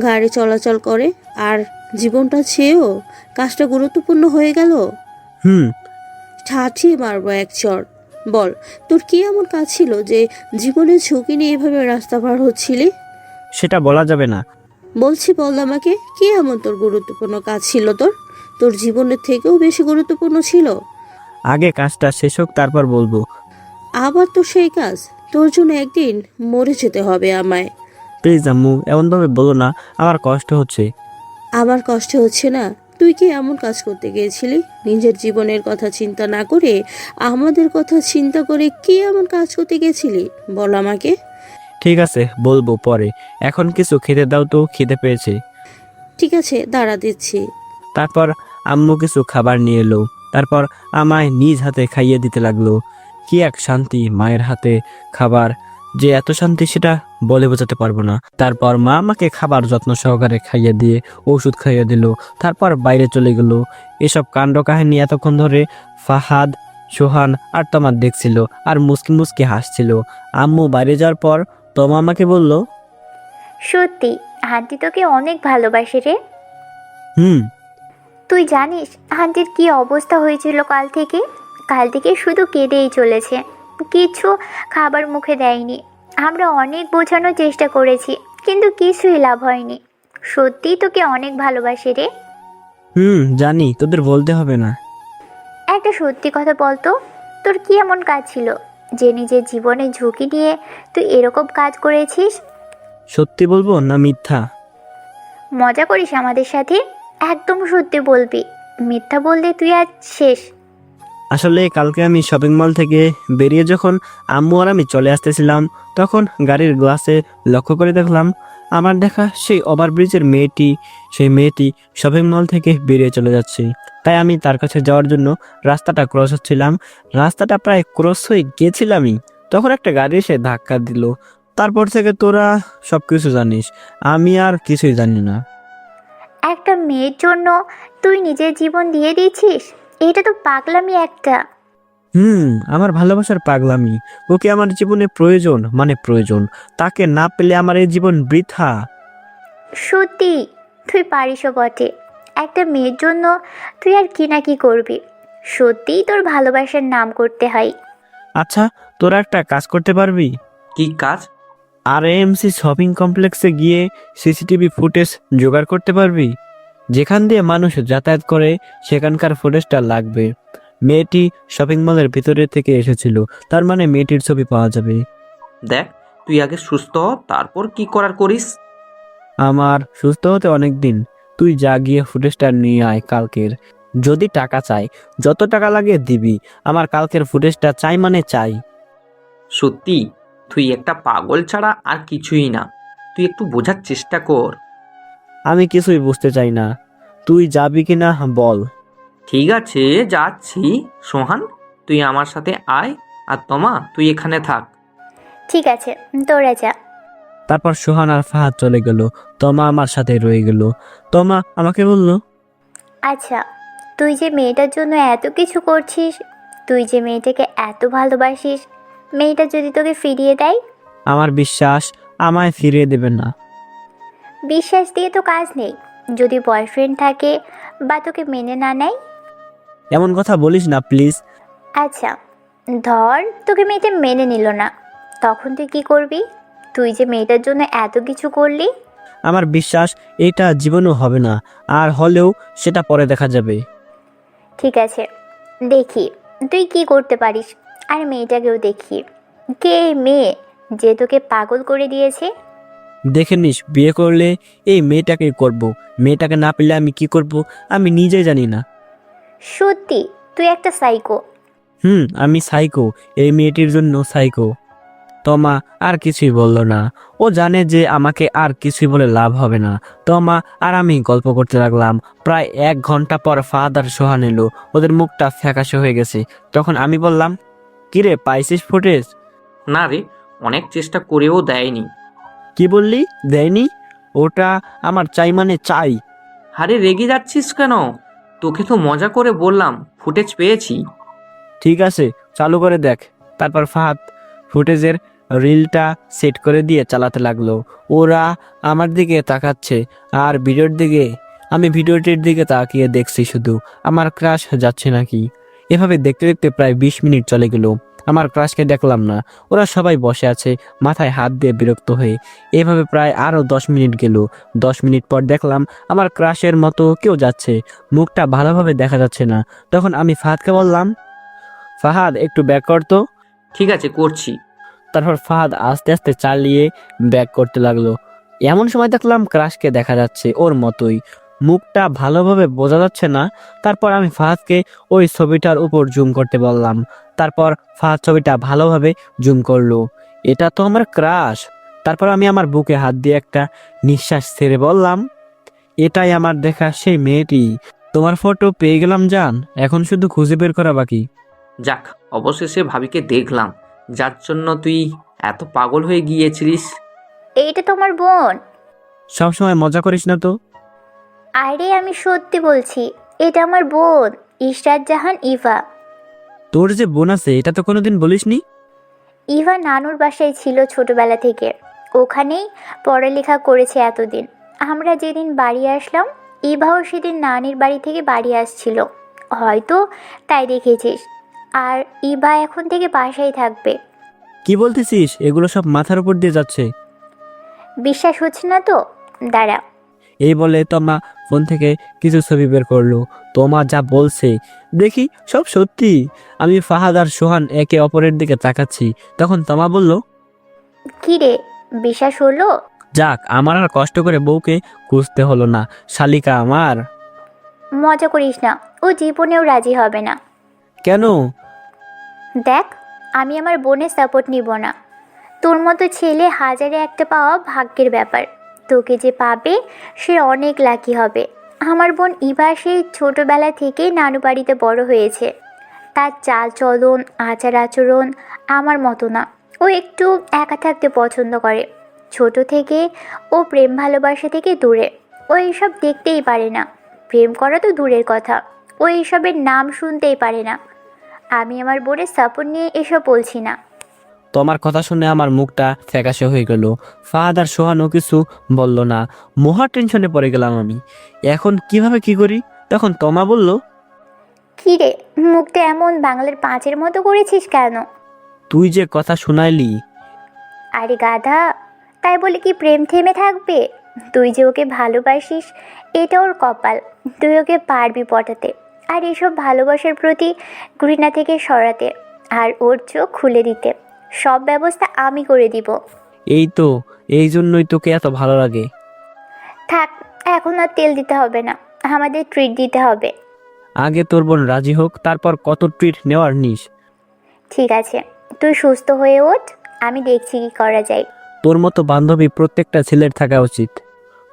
গাড়ি চলাচল করে, আর জীবনটা চেয়েও কাজটা গুরুত্বপূর্ণ হয়ে গেল। হুম। ঠাঠিয়ে মারবো এক চর। বল তোর কি এমন কাজ ছিল যে জীবনের ঝুঁকি নিয়ে এভাবে রাস্তা পার হচ্ছিলি? সেটা বলা যাবে না। বলছি, বল আমাকে, কি এমন তোর গুরুত্বপূর্ণ কাজ ছিল? তোর জীবনের থেকেও বেশি গুরুত্বপূর্ণ ছিল? আগে কাজটা শেষ হোক তারপর বলবো। আবার তো সেই কাজ? তোর জন্য একদিন মরে যেতে হবে আমায়। প্লিজ আম্মু, এমনভাবে বলো না, আমার কষ্ট হচ্ছে। আমার কষ্ট হচ্ছে না? তুই কি এমন কাজ করতে গিয়েছিলি নিজের জীবনের কথা চিন্তা না করে, আমাদের কথা চিন্তা করে? কি এমন কাজ করতে গেছিলি বল আমাকে। ঠিক আছে, বলবো পরে। এখন কিছু খেতে দাও তো, খিদে পেয়েছে। ঠিক আছে, দাঁড়া দিচ্ছি। তারপর আম্মু কিছু খাবার নিয়ে এলো। তারপর আমায় নিজ হাতে খাইয়ে দিতে লাগলো। কি এক শান্তি মায়ের হাতে খাবার, যে এত শান্তি সেটা বলে বোঝাতে পারবো না। তারপর মা আমাকে খাবার যত্ন সহকারে খাইয়ে দিয়ে ওষুধ খাইয়ে দিল। তারপর বাইরে চলে গেল। এসব কাণ্ড কাহিনী এতক্ষণ ধরে ফাহাদ, সোহান আর তোমার দেখছিল আর মুসকি মুসকি হাসছিল। আম্মু বাইরে যাওয়ার পর তমা আমাকে বলল, সত্যি আন্টি তোকে অনেক ভালোবাসে রে। হুম। তুই জানিস আন্টির কি অবস্থা হয়েছিল কাল থেকে শুধু কেঁদেই চলেছে, কিছু খাবার মুখে দেয়নি। আমরা অনেক বোঝানোর চেষ্টা করেছি কিন্তু কিছুই লাভ হয়নি। সত্যিই তোকে অনেক ভালোবাসে রে। জানি, তোদের বলতে হবে না। একটা সত্যি কথা বলতো, তোর কি এমন কাজ ছিল যে নিজের জীবনে ঝুঁকি নিয়ে তুই এরকম কাজ করেছিস? সত্যি বলবো না মিথ্যা? মজা করিস আমাদের সাথে? একদম সত্যি বলবি, মিথ্যা বললে তুই আজ শেষ। আসলে কালকে আমি শপিং মল থেকে বেরিয়ে যখন আম্মু আর আমি চলে আসতেছিলাম, তখন গাড়ির গ্লাসে লক্ষ্য করে দেখলাম আমার দেখা সেই ওভারব্রিজের সেই মেয়েটি শপিং মল থেকে বেরিয়ে চলে যাচ্ছে। তাই আমি তার কাছে যাওয়ার জন্য রাস্তাটা ক্রস হচ্ছিলাম। রাস্তাটা প্রায় ক্রস হয়ে গেছিলামই, তখন একটা গাড়ি এসে ধাক্কা দিল। তারপর থেকে তোরা সব কিছু জানিস, আমি আর কিছুই জানি না। একটা মেয়ের জন্য তুই নিজের জীবন দিয়ে দিচ্ছিস? এটা তো পাগলামি একটা। আমার ভালোবাসার পাগলামি। ওকে আমার জীবনে প্রয়োজন, মানে প্রয়োজন। তাকে না পেলে আমার এই জীবন বৃথা। সত্যি তুই পারিসও বটে। একটা মেয়ের জন্য তুই আর কি না কি করবি। সত্যিই তোর ভালোবাসার নাম করতে হয়। আচ্ছা, তোরা একটা কাজ করতে পারবি? কি কাজ? RAMC শপিং কমপ্লেক্সে গিয়ে সিসিটিভি ফুটেজ জোগাড় করতে পারবি? যেখান দিয়ে মানুষ যাতায়াত করে সেখানকার ফুটেজটা লাগবে। মেয়েটি শপিং মলের ভিতরে থেকে এসেছিল, তার মানে মেয়েটির ছবি পাওয়া যাবে। দেখ, তুই আগে সুস্থ হ, তারপর কি করার করিস। আমার সুস্থ হতে অনেক দিন। তুই যা গিয়ে ফুটেজটা নিয়ে আয় কালকের। যদি টাকা চাই, যত টাকা লাগে দিবি। আমার কালকের ফুটেজটা চাই মানে চাই। সত্যি তুই একটা পাগল ছাড়া আর কিছুই না। তুই একটু বোঝার চেষ্টা কর। আমি কিছুই বুঝতে চাই না। তুই যাবি কিনা বল। ঠিক আছে, যাচ্ছি। সোহান, তুই আমার সাথে আয়, আর তোমা তুই এখানে থাক। ঠিক আছে, তোরা যা। তারপর সোহান আর ফাহাদ চলে গেল। তমা আমার সাথে রয়ে গেল। তমা আমাকে বলল, আচ্ছা, তুই যে মেয়েটার জন্য এত কিছু করছিস, তুই যে মেয়েটাকে এত ভালোবাসিস, মেয়েটা যদি তোকে ফিরিয়ে দেয়? আমার বিশ্বাস আমায় ফিরিয়ে দেবে না। বিশ্বাস দিয়ে তো কাজ নেই। যদি বয়ফ্রেন্ড থাকে বা তোকে মেনে না নেয়? এমন কথা বলিস না প্লিজ। আচ্ছা, ধর তোকে মেয়েটা মেনে নিল না, তখন তুই কি করবি? তুই যে মেয়েটার জন্য এত কিছু করলি। আমার বিশ্বাস এটা জীবনও হবে না, আর হলেও সেটা পরে দেখা যাবে। ঠিক আছে, দেখি তুই কি করতে পারিস। আর মেয়েটাকেও দেখি, কে এই মেয়ে যে তোকে পাগল করে দিয়েছে। দেখে নিস, বিয়ে করলে এই মেয়েটাকে করব। মেয়েটাকে না পেলে আমি কি করব আমি নিজেই জানি না। সত্যি তুই একটা সাইকো। আমি সাইকো, এই মেয়েটির জন্য সাইকো। তমা আর কিছুই বলল না। ও জানে যে আমাকে আর কিছুই বলে লাভ হবে না। তমা আর আমি গল্প করতে লাগলাম। প্রায় 1 ঘন্টা পর ফাহাদ আর সোহান এলো। ওদের মুখটা ফ্যাকাশে হয়ে গেছে। তখন আমি বললাম, কিরে পাইছিস ফুটেজ? না রে, অনেক চেষ্টা করেও দেয়নি। কি বললি? দেয়নি? ওটা আমার চাই মানে চাই। আরে রেগে যাচ্ছিস কেন? তোকে তো মজা করে বললাম ফুটেজ পেয়েছি। ঠিক আছে, চালু করে দেখ। তারপর ফাহাদ ফুটেজের রিলটা সেট করে দিয়ে চালাতে লাগলো। ওরা আমার দিকে তাকাচ্ছে আর আমি ভিডিওটির দিকে তাকিয়ে দেখছি শুধু আমার ক্রাশ যাচ্ছে নাকি। এভাবে দেখতে দেখতে প্রায় 20 মিনিট চলে গেল। আমার ক্রাশকে দেখলাম না। ওরা সবাই বসে আছে মাথায় হাত দিয়ে বিরক্ত হয়ে। এভাবে প্রায় আরো 10 মিনিট গেল। 10 মিনিট পর দেখলাম আমার ক্রাশের মতো কেউ যাচ্ছে, মুখটা ভালোভাবে দেখা যাচ্ছে না। তখন আমি ফাহাদকে বললাম, ফাহাদ একটু ব্যাক কর তো। ঠিক আছে, করছি। তারপর ফাহাদ আস্তে আস্তে চালিয়ে ব্যাক করতে লাগলো। এমন সময় দেখলাম ক্রাশকে দেখা যাচ্ছে ওর মতোই, মুখটা ভালোভাবে বোঝা যাচ্ছে না। তারপর আমি ফাহাদকে ওই ছবিটার উপর জুম করতে বললাম। তারপর ফাহাদ ছবিটা ভালোভাবে জুম করলো। এটা তো আমার ক্রাশ। তারপর আমি আমার বুকে হাত দিয়ে একটা নিঃশ্বাস ছেড়ে বললাম, এটাই আমার দেখা সেই মেয়েটি। তোমার ফটো পেয়ে গেলাম জান, এখন শুধু খুঁজে বের করা বাকি। যাক, অবশেষে ভাবিকে দেখলাম, যার জন্য তুই এত পাগল হয়ে গিয়েছিলিস। এইটা তোমার বোন? সবসময় মজা করিস না তো। আরে আমি সত্যি বলছি, এটা আমার বোন, ইশরাত জাহান ইভা। তোর যে বোন আছে এটা তো কোনোদিন বলিসনি। ইভা নানুর বাসায় ছিল ছোটবেলা থেকে, ওখানেই পড়ালেখা করেছে এতদিন। আমরা যেদিন বাড়ি আসলাম, ইভাও সেদিন নানির বাড়ি থেকে বাড়ি আসছিল, হয়তো তাই দেখেছিস। আর ইভা এখন থেকে বাসায় থাকবে। কি বলতেছিস? এগুলো সব মাথার উপর দিয়ে যাচ্ছে। বিশ্বাস হচ্ছে না তো? দাঁড়া। এই বলে তমা ফোন থেকে কিছু ছবি বের করলো। তোমা যা বলছে দেখি সব সত্যি। আমি ফাহাদ আর সোহান একে অপরের দিকে তাকাচ্ছি, তখন তমা বলল, কি রে, বিশ্বাস হলো? যাক, আমার আর কষ্ট করে বউকে খুঁজতে হলো না। শালিকা আমার। মজা করিস না, ও জীবনেও রাজি হবে না। কেন? দেখ, আমি আমার বোনের সাপোর্ট নিব না। তোর মতো ছেলে হাজারে একটা পাওয়া ভাগ্যের ব্যাপার। তোকে যে পাবে সে অনেক লাকি হবে। আমার বোন ইভা সেই ছোটোবেলা থেকেই নানু বাড়িতে বড় হয়েছে। তার চাল চলন, আচার আচরণ আমার মতো না। ও একটু একা থাকতে পছন্দ করে। ছোট থেকে ও প্রেম ভালোবাসা থেকে দূরে। ও এইসব দেখতেই পারে না। প্রেম করা তো দূরের কথা, ও এইসবের নাম শুনতেই পারে না। আমি আমার বোনের সাপোর্ট নিয়ে এসব বলছি না। তোমার কথা শুনে আমার মুখটা ফ্যাকাশে হয়ে গেল। ফাহাদ আর সোহানও কিছু বলল না। মহা টেনশনে পড়ে গেলাম আমি। এখন কিভাবে কি করি? তখন তমা বলল, কী রে, মুখটা এমন বাংলার পাঁচের মতো করেছিস কেন? তুই যে কথা শুনাইলি। আরে গাধা, তাই বলে কি প্রেম থেমে থাকবে? তুই যে ওকে ভালোবাসিস এটা ওর কপাল। তুই ওকে পারবি পটাতে, আর এসব ভালোবাসার প্রতি ঘৃণা থেকে সরাতে, আর ওর চোখ খুলে দিতে। সব ব্যবস্থা আমি করে দিব। এই তো, এই জন্যই তোকে এত ভালো লাগে। থাক, এখন আর তেল দিতে হবে না, আমাদের ট্রিট দিতে হবে। আগে তোর বোন রাজি হোক, তারপর কত ট্রিট নেওয়ার নিস। ঠিক আছে, তুই সুস্থ হয়ে ওঠ, আমি দেখছি কি করা যায়। তোর মতো বান্ধবী প্রত্যেকটা ছেলের থাকা উচিত।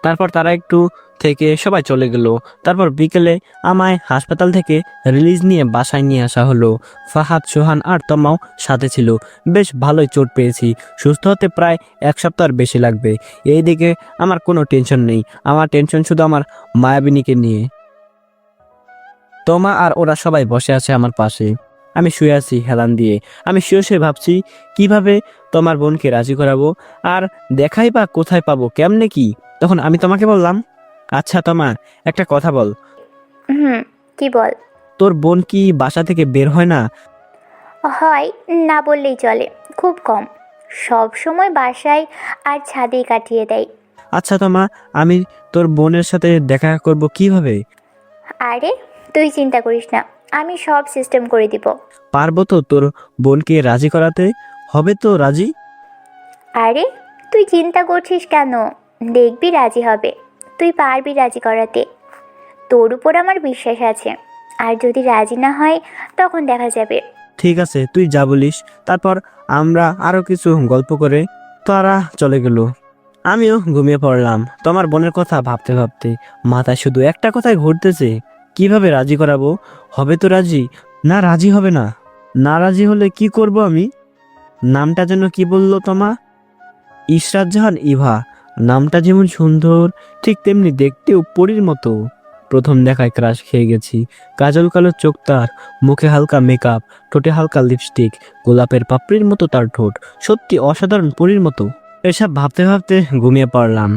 তারপর তারা একটু থেকে সবাই চলে গেল। তারপর বিকেলে আমায় হাসপাতাল থেকে রিলিজ নিয়ে বাসায় নিয়ে আসা হলো। ফাহাদ, সোহান আর তমাও সাথে ছিল। বেশ ভালোই চোট পেয়েছি। সুস্থ হতে প্রায় 1 সপ্তাহের বেশি লাগবে। এইদিকে আমার কোনো টেনশন নেই। আমার টেনশন শুধু আমার মায়াবিনীকে নিয়ে। তমা আর ওরা সবাই বসে আছে আমার পাশে। আমি শুয়ে আছি হেলান দিয়ে। আমি শুয়ে শুয়ে ভাবছি কিভাবে তোমার বোনকে রাজি করাবো, আর দেখাই বা কোথায় পাবো, কেমনে কি। তখন আমি তোমাকে বললাম, আচ্ছা তমা, একটা কথা বল। কি বল? তোর বোন কি বাসা থেকে বের হয় না? হয়, না বললেই চলে, খুব কম। সব সময় বাসায় আর ছাদেই কাটিয়ে দেয়। আচ্ছা তমা, আমি তোর বোনের সাথে দেখা করব কিভাবে? আরে তুই চিন্তা করিস না, আমি সব সিস্টেম করে দিব। পারবো তো তোর বোনকে রাজি করাতে? হবে তো রাজি? আরে তুই চিন্তা করছিস কেন? দেখবি রাজি হবে। তুই পারবি রাজি করাতে। তোর উপর আমার বিশ্বাস আছে। আর যদি রাজি না হয় তখন দেখা যাবে। ঠিক আছে, তুই যা বলিস। তারপর আমরা আরো কিছু গল্প করে তারা চলে গেল। আমিও ঘুমিয়ে পড়লাম। তোমার বোনের কথা ভাবতে ভাবতে মাথায় শুধু একটা কথাই ঘুরতেছে, কিভাবে রাজি করাবো। হবে তো রাজি, না রাজি হবে না। না রাজি হলে কি করব আমি? নামটা যেন কি বললো তোমা? ইশরাত জাহান ইভা। নামটা যেমন সুন্দর, ঠিক তেমনি দেখতেও পরীর মতো। প্রথম দেখায় ক্রাশ খেয়ে গেছি। কাজল কালো চোখ তার, মুখে হালকা মেকআপ, ঠোঁটে হালকা লিপস্টিক, গোলাপের পাপড়ির মতো তার ঠোঁট, সত্যি অসাধারণ পরীর মতো। এসব ভাবতে ভাবতে ঘুমিয়ে পড়লাম।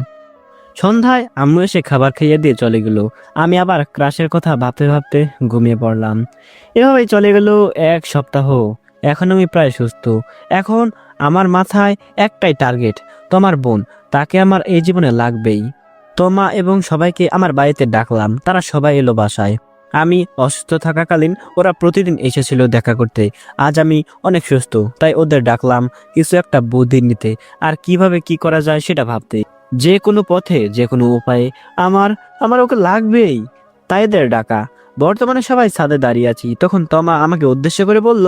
সন্ধ্যায় আম্মু এসে খাবার খাইয়ে দিয়ে চলে গেল। আমি আবার ক্রাশের কথা ভাবতে ভাবতে ঘুমিয়ে পড়লাম। এভাবেই চলে গেল 1 সপ্তাহ। এখন আমি প্রায় সুস্থ। এখন আমার মাথায় একটাই টার্গেট, তোমার বোন। তাকে আমার এই জীবনে লাগবেই। তোমা এবং সবাইকে আমার বাড়িতে ডাকলাম। তারা সবাই এলো বাসায়। আমি অসুস্থ থাকাকালীন ওরা প্রতিদিন এসেছিল দেখা করতে। আজ আমি অনেক সুস্থ, তাই ওদের ডাকলাম কিছু একটা বুদ্ধি নিতে, আর কিভাবে কি করা যায় সেটা ভাবতে। যে কোনো পথে, যে কোনো উপায়ে আমার আমার ওকে লাগবেই, তাই এদের ডাকা। বর্তমানে সবাই ছাদে দাঁড়িয়ে আছি। তখন তমা আমাকে উদ্দেশ্য করে বলল,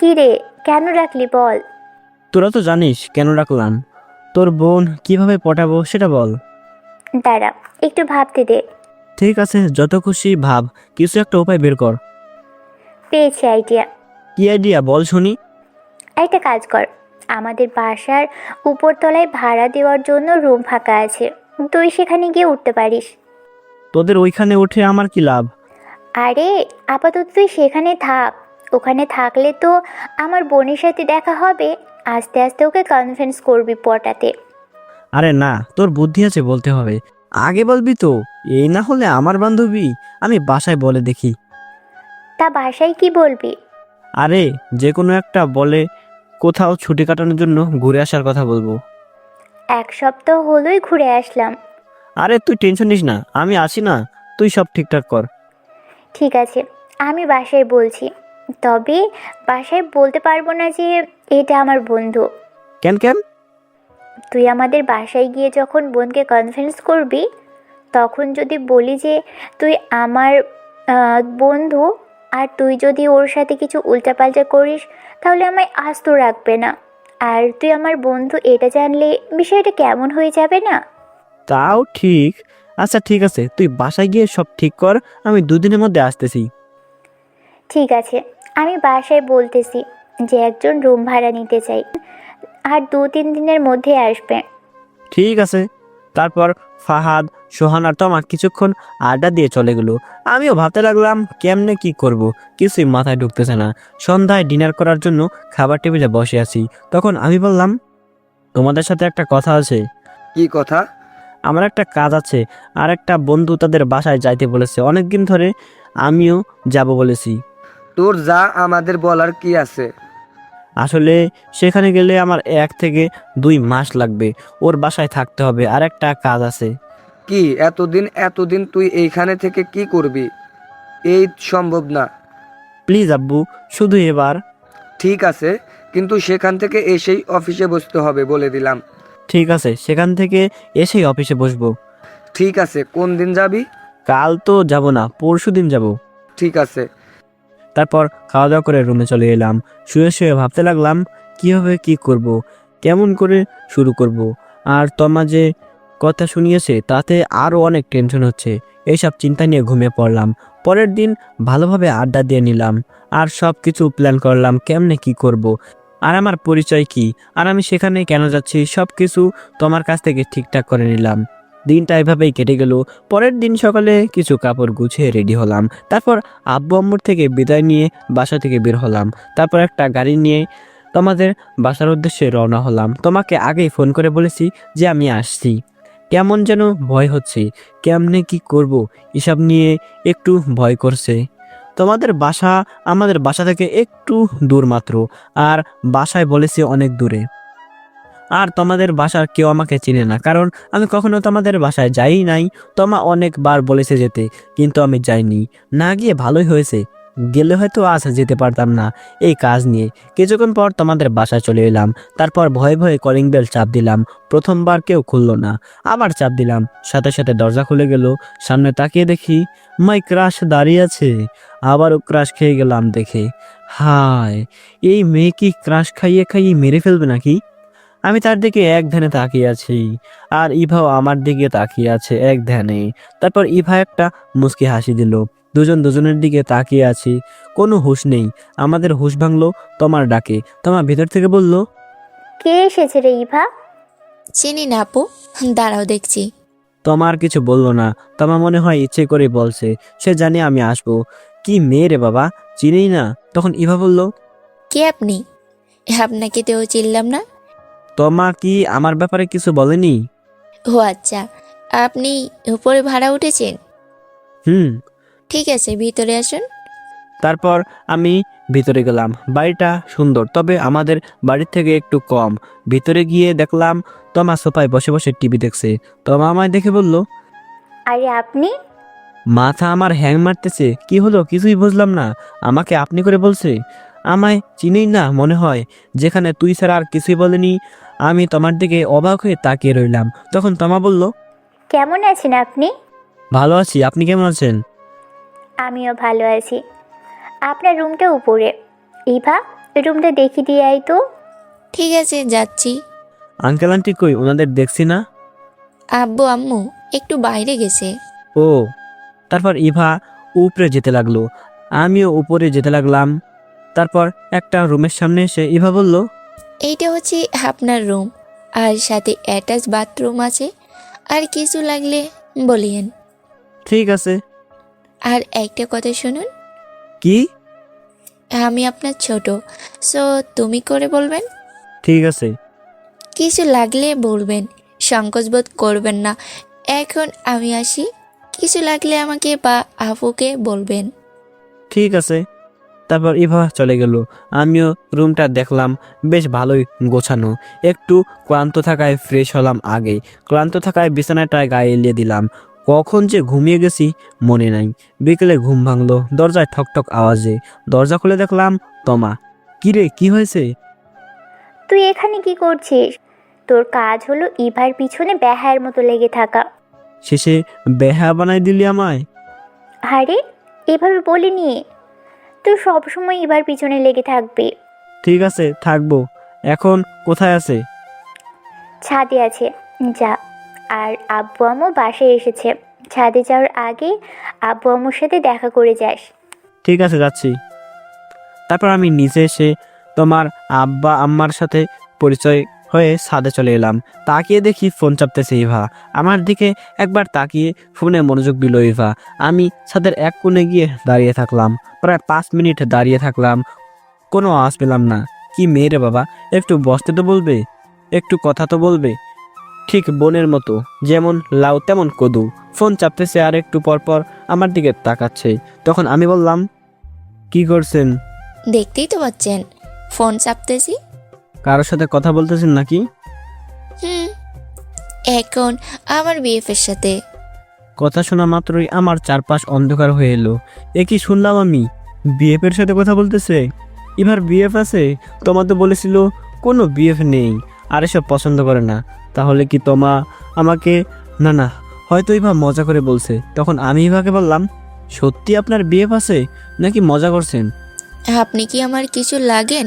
কি রে, কেন রাখলি বল? তোরা তো জানিস কেন রাখলাম। তোর বোন কিভাবে পটাবো সেটা বল। দাঁড়া, একটু ভাবতে দে। ঠিক আছে, যত খুশি ভাব, কিছু একটা উপায় বের কর। পেয়েছি আইডিয়া। কি আইডিয়া বল শুনি। একটা কাজ কর, আমাদের বাসার উপরতলায় ভাড়া দেওয়ার জন্য রুম ফাঁকা আছে, তুই সেখানে গিয়ে উঠতে পারিস। তোদের ওইখানে উঠে আমার কি লাভ? আরে আপাতত তুই সেখানে থাক, ওখানে থাকলে তো আমার বোনের সাথে দেখা হবে, আস্তে আস্তে ওকে কনভিন্স করবি পটাতে। আরে না, তোর বুদ্ধি আছে বলতে হবে, আগে বলবি তো। এই না হলে আমার বান্ধবী, আমি বাসায় বলে দেখি। তা বাসায় কি বলবি? আরে যে কোনো একটা বলে কোথাও ছুটি কাটানোর জন্য ঘুরে আসার কথা বলবো। 1 সপ্তাহ হলোই ঘুরে আসলাম। আরে তুই টেনশন নিস না, আমি আছি না, তুই সব ঠিকঠাক কর। ঠিক আছে, আমি বাসায় বলছি, তবে বাসায় বলতে পারবো না যে এটা আমার বন্ধু। কেন কেন? তুই আমাদের বাসায় গিয়ে যখন বোনকে কনভিন্স করবি, তখন যদি বলি যে তুই আমার বন্ধু, আর তুই যদি ওর সাথে কিছু উল্টাপাল্টা করিস, তাহলে আমায় আস্ত রাখবে না। আর তুই আমার বন্ধু এটা জানলে বিষয়টা কেমন হয়ে যাবে না? তাও ঠিক। আচ্ছা ঠিক আছে, তুই বাসায় গিয়ে সব ঠিক কর, আমি 2 দিনের মধ্যে আসতেছি। ঠিক আছে, আমি বাসায় বলতেছি যে একজন রুম ভাড়া নিতে চাই, আর 2-3 দিনের মধ্যে আসবে। ঠিক আছে। তারপর ফাহাদ, সোহান আর তমা কিছুক্ষণ আড্ডা দিয়ে চলে গেল। আমিও ভাবতে লাগলাম কেমনে কি করব, কিছুই মাথায় ঢুকতেছে না। সন্ধ্যায় ডিনার করার জন্য খাবার টেবিলে বসে আছি, তখন আমি বললাম, তোমাদের সাথে একটা কথা আছে। কি কথা? আমার একটা কাজ আছে, আর একটা বন্ধু তাদের বাসায় যাইতে বলেছে অনেকদিন ধরে, আমিও যাব বলেছি। তোর যা আমাদের বলার কি আছে? আসলে সেখানে গেলে আমার 1 থেকে 2 মাস লাগবে, ওর বাসায় থাকতে হবে, আর একটা কাজ আছে। কি এতদিন তুই এইখানে থেকে কি করবি? এই সম্ভব না। প্লিজ আব্বু, শুধু এবার। ঠিক আছে, কিন্তু সেখান থেকে এসেই অফিসে বসতে হবে বলে দিলাম। ঠিক আছে, সেখান থেকে এসেই অফিসে বসবো। ঠিক আছে, কোন দিন যাবি? কাল তো যাব না, পরশু দিন যাব। ঠিক আছে। তারপর খাওয়া দাওয়া করে রুমে চলে এলাম। শুয়ে শুয়ে ভাবতে লাগলাম কিভাবে কি করব, কেমন করে শুরু করব। আর তমা যে কথা শুনিয়েছে তাতে আরও অনেক টেনশন হচ্ছে। এইসব চিন্তা নিয়ে ঘুমিয়ে পড়লাম। পরের দিন ভালোভাবে আড্ডা দিয়ে নিলাম, আর সব কিছু প্ল্যান করলাম কেমনে কি করব, আর আমার পরিচয় কি, আর আমি সেখানে কেন যাচ্ছি, সব কিছু তোমার কাছ থেকে ঠিকঠাক করে নিলাম। দিনটা এভাবেই কেটে গেল। পরের দিন সকালে কিছু কাপড় গুছিয়ে রেডি হলাম। তারপর আব্বু আম্মুর থেকে বিদায় নিয়ে বাসা থেকে বের হলাম। তারপর একটা গাড়ি নিয়ে তোমাদের বাসার উদ্দেশ্যে রওনা হলাম। তোমাকে আগেই ফোন করে বলেছি যে আমি আসছি। কেমন যেন ভয় হচ্ছে, কেমনে কি করব এসব নিয়ে একটু ভয় করছে। তোমাদের বাসা আমাদের বাসা থেকে একটু দূর মাত্র, আর বাসায় বলেছি অনেক দূরে। আর তোমাদের বাসার কেউ আমাকে চিনে না, কারণ আমি কখনো তোমাদের বাসায় যাই নাই। তোমা অনেকবার বলেছে যেতে, কিন্তু আমি যাইনি। না গিয়ে ভালোই হয়েছে, গেলে হয়তো আজ যেতে পারতাম না এই কাজ নিয়ে। কিছুক্ষণ পর তোমাদের বাসায় চলে এলাম। তারপর ভয়ে ভয়ে কলিং বেল চাপ দিলাম। প্রথমবার কেউ খুললো না, আবার চাপ দিলাম, সাথে সাথে দরজা খুলে গেল। সামনে তাকিয়ে দেখি মাই ক্রাশ দাঁড়িয়ে আছে। আবারও ক্রাশ খেয়ে গেলাম দেখে। হায়, এই মেয়ে কি ক্রাশ খাইয়ে খাইয়ে মেরে ফেলবে নাকি? আমি তার দিকে এক ধ্যানে তাকিয়ে আছি, আর ইভাও আমার দিকে তাকিয়ে আছে এক ধ্যানে। তারপর ইভা একটা মুচকি হাসি দিল। দুজন দুজনের দিকে তাকিয়ে আছি, কোনো হুঁশ নেই। আমাদের হুঁশ ভাঙলো তোমার ডাকে। তোমার ভিতর থেকে বলল, কে এসেছে রে ইভা? চিনি না আপু, দাঁড়াও দেখছি। তোমার কিছু বললো না। তোমার মনে হয় ইচ্ছে করে বলছে, সে জানে আমি আসবো। কি মেয়ে রে বাবা, চিনেই না। তখন ইভা বলল, কে আপনি? আপনাকে তো চিনলাম না। তোমা কি আমার ব্যাপারে কিছু বলেনি? ও আচ্ছা, আপনি উপরে ভাড়া উঠেছেন? হুম। ঠিক আছে, ভিতরে আসুন। তারপর আমি ভিতরে গেলাম। বাড়িটা সুন্দর, তবে আমাদের বাড়ির থেকে একটু কম। ভিতরে গিয়ে দেখলাম তোমা সোফায় বসে বসে টিভি দেখছে। তোমা আমায় দেখে বলল, আরে আপনি? মাথা আমার হ্যাং মারতেছে। কি হলো কিছুই বুঝলাম না, আমাকে আপনি করে বলছে। আমায় চিনেই না মনে হয়, যেখানে তুই ছাড়া আর কিছুই বলেনি। আমি তোমার দিকে অবাক হয়ে তাকিয়ে রইলাম। তখন তোমা বলল, কেমন আছেন আপনি? ভালো আছি, আপনি কেমন আছেন? আমিও ভালো আছি। আপনার রুমটা উপরে। ইভা, রুমটা দেখি দিয়ে আই তো। ঠিক আছে, যাচ্ছি। আঙ্কেল আন্টি কই, ওনাদের দেখছি না। আব্বু আম্মু একটু বাইরে গেছে। ও। তারপর ইভা উপরে যেতে লাগলো, আমিও উপরে যেতে লাগলাম। তারপর একটা রুমের সামনে এসে ইভা বলল, এইটা হচ্ছে আপনার রুম, আর সাথে অ্যাটাচ বাথরুম আছে। আর কিছু লাগলে বলিয়েন। ঠিক আছে। আর একটা কথা শুনুন, কি? আমি আপনার ছোট, সো তুমি করে বলবেন। ঠিক আছে। কিছু লাগলে বলবেন, সংকোচ বোধ করবেন না। এখন আমি আসি, কিছু লাগলে আমাকে বা আপুকে বলবেন। ঠিক আছে। তারপর ইভা চলে গেল। আমিও রুমটা দেখলাম, বেশ ভালোই গোছানো। একটু ক্লান্ত থাকায় ফ্রেশ হলাম আগেই। ক্লান্ত থাকায় বিছানাটায় গায়ে এলিয়ে দিলাম। কখন যে ঘুমিয়ে গেছি মনে নাই। বিকেলে ঘুম ভাঙলো দরজায় ঠকঠক আওয়াজে। দরজা খুলে দেখলাম তমা। কিরে, কি হয়েছে? তুই এখানে কি করছিস? তোর কাজ হলো ইভার পিছনে ব্যাহার মতো লেগে থাকা। শেষে বেহা বানাই দিলি আমায়? আরে এভাবে বলিনি, তুই সবসময় ইভার পিছনে লেগে থাকবি। ঠিক আছে, থাকবো। এখন কোথায় আছে? ছাদে আছে, যা। আর আব্বু আম্মু বাসায় এসেছে, ছাদে যাওয়ার আগে আব্বু আম্মুর সাথে দেখা করে যাস। ঠিক আছে, যাচ্ছি। তারপর আমি নিচে এসে তোমার আব্বা আম্মার সাথে পরিচয় হয়ে ছাদে চলে এলাম। তাকিয়ে দেখি ফোন চাপতেছে ইভা। আমার দিকে একবার তাকিয়ে ফোনে মনোযোগ দিল ইভা। আমি ছাদের এক কোণে গিয়ে দাঁড়িয়ে থাকলাম। প্রায় 5 মিনিট দাঁড়িয়ে থাকলাম, কোনো আওয়াজ পেলাম না। কি মেয়ে রে বাবা, একটু বসতে তো বলবে, একটু কথা তো বলবে। ঠিক বোনের মতো, যেমন লাউ তেমন কদু। ফোন চাপতেছে আর একটু পরপর আমার দিকে তাকাচ্ছে। তখন আমি বললাম, কি করছেন? দেখতেই তো পাচ্ছেন, ফোন চাপতেছি। কারোর সাথে কথা বলতেছেন নাকি? হুম, এখন আমার বিএফের সাথে। কথা শোনা মাত্রই আমার চারপাশ অন্ধকার হয়ে এলো। এ কি শুনলাম আমি? বিএফ এর সাথে কথা বলতেছে? এবার বিএফ আছে? তোমা তো বলেছিল কোনো বিএফ নেই আর এসব পছন্দ করে না। তাহলে কি তোমা আমাকে... না না, হয়তো ইভা মজা করে বলছে। তখন আমি ইভাকে বললাম, সত্যি আপনার বিএফ আছে নাকি মজা করছেন? আপনি কি আমার কিছু লাগেন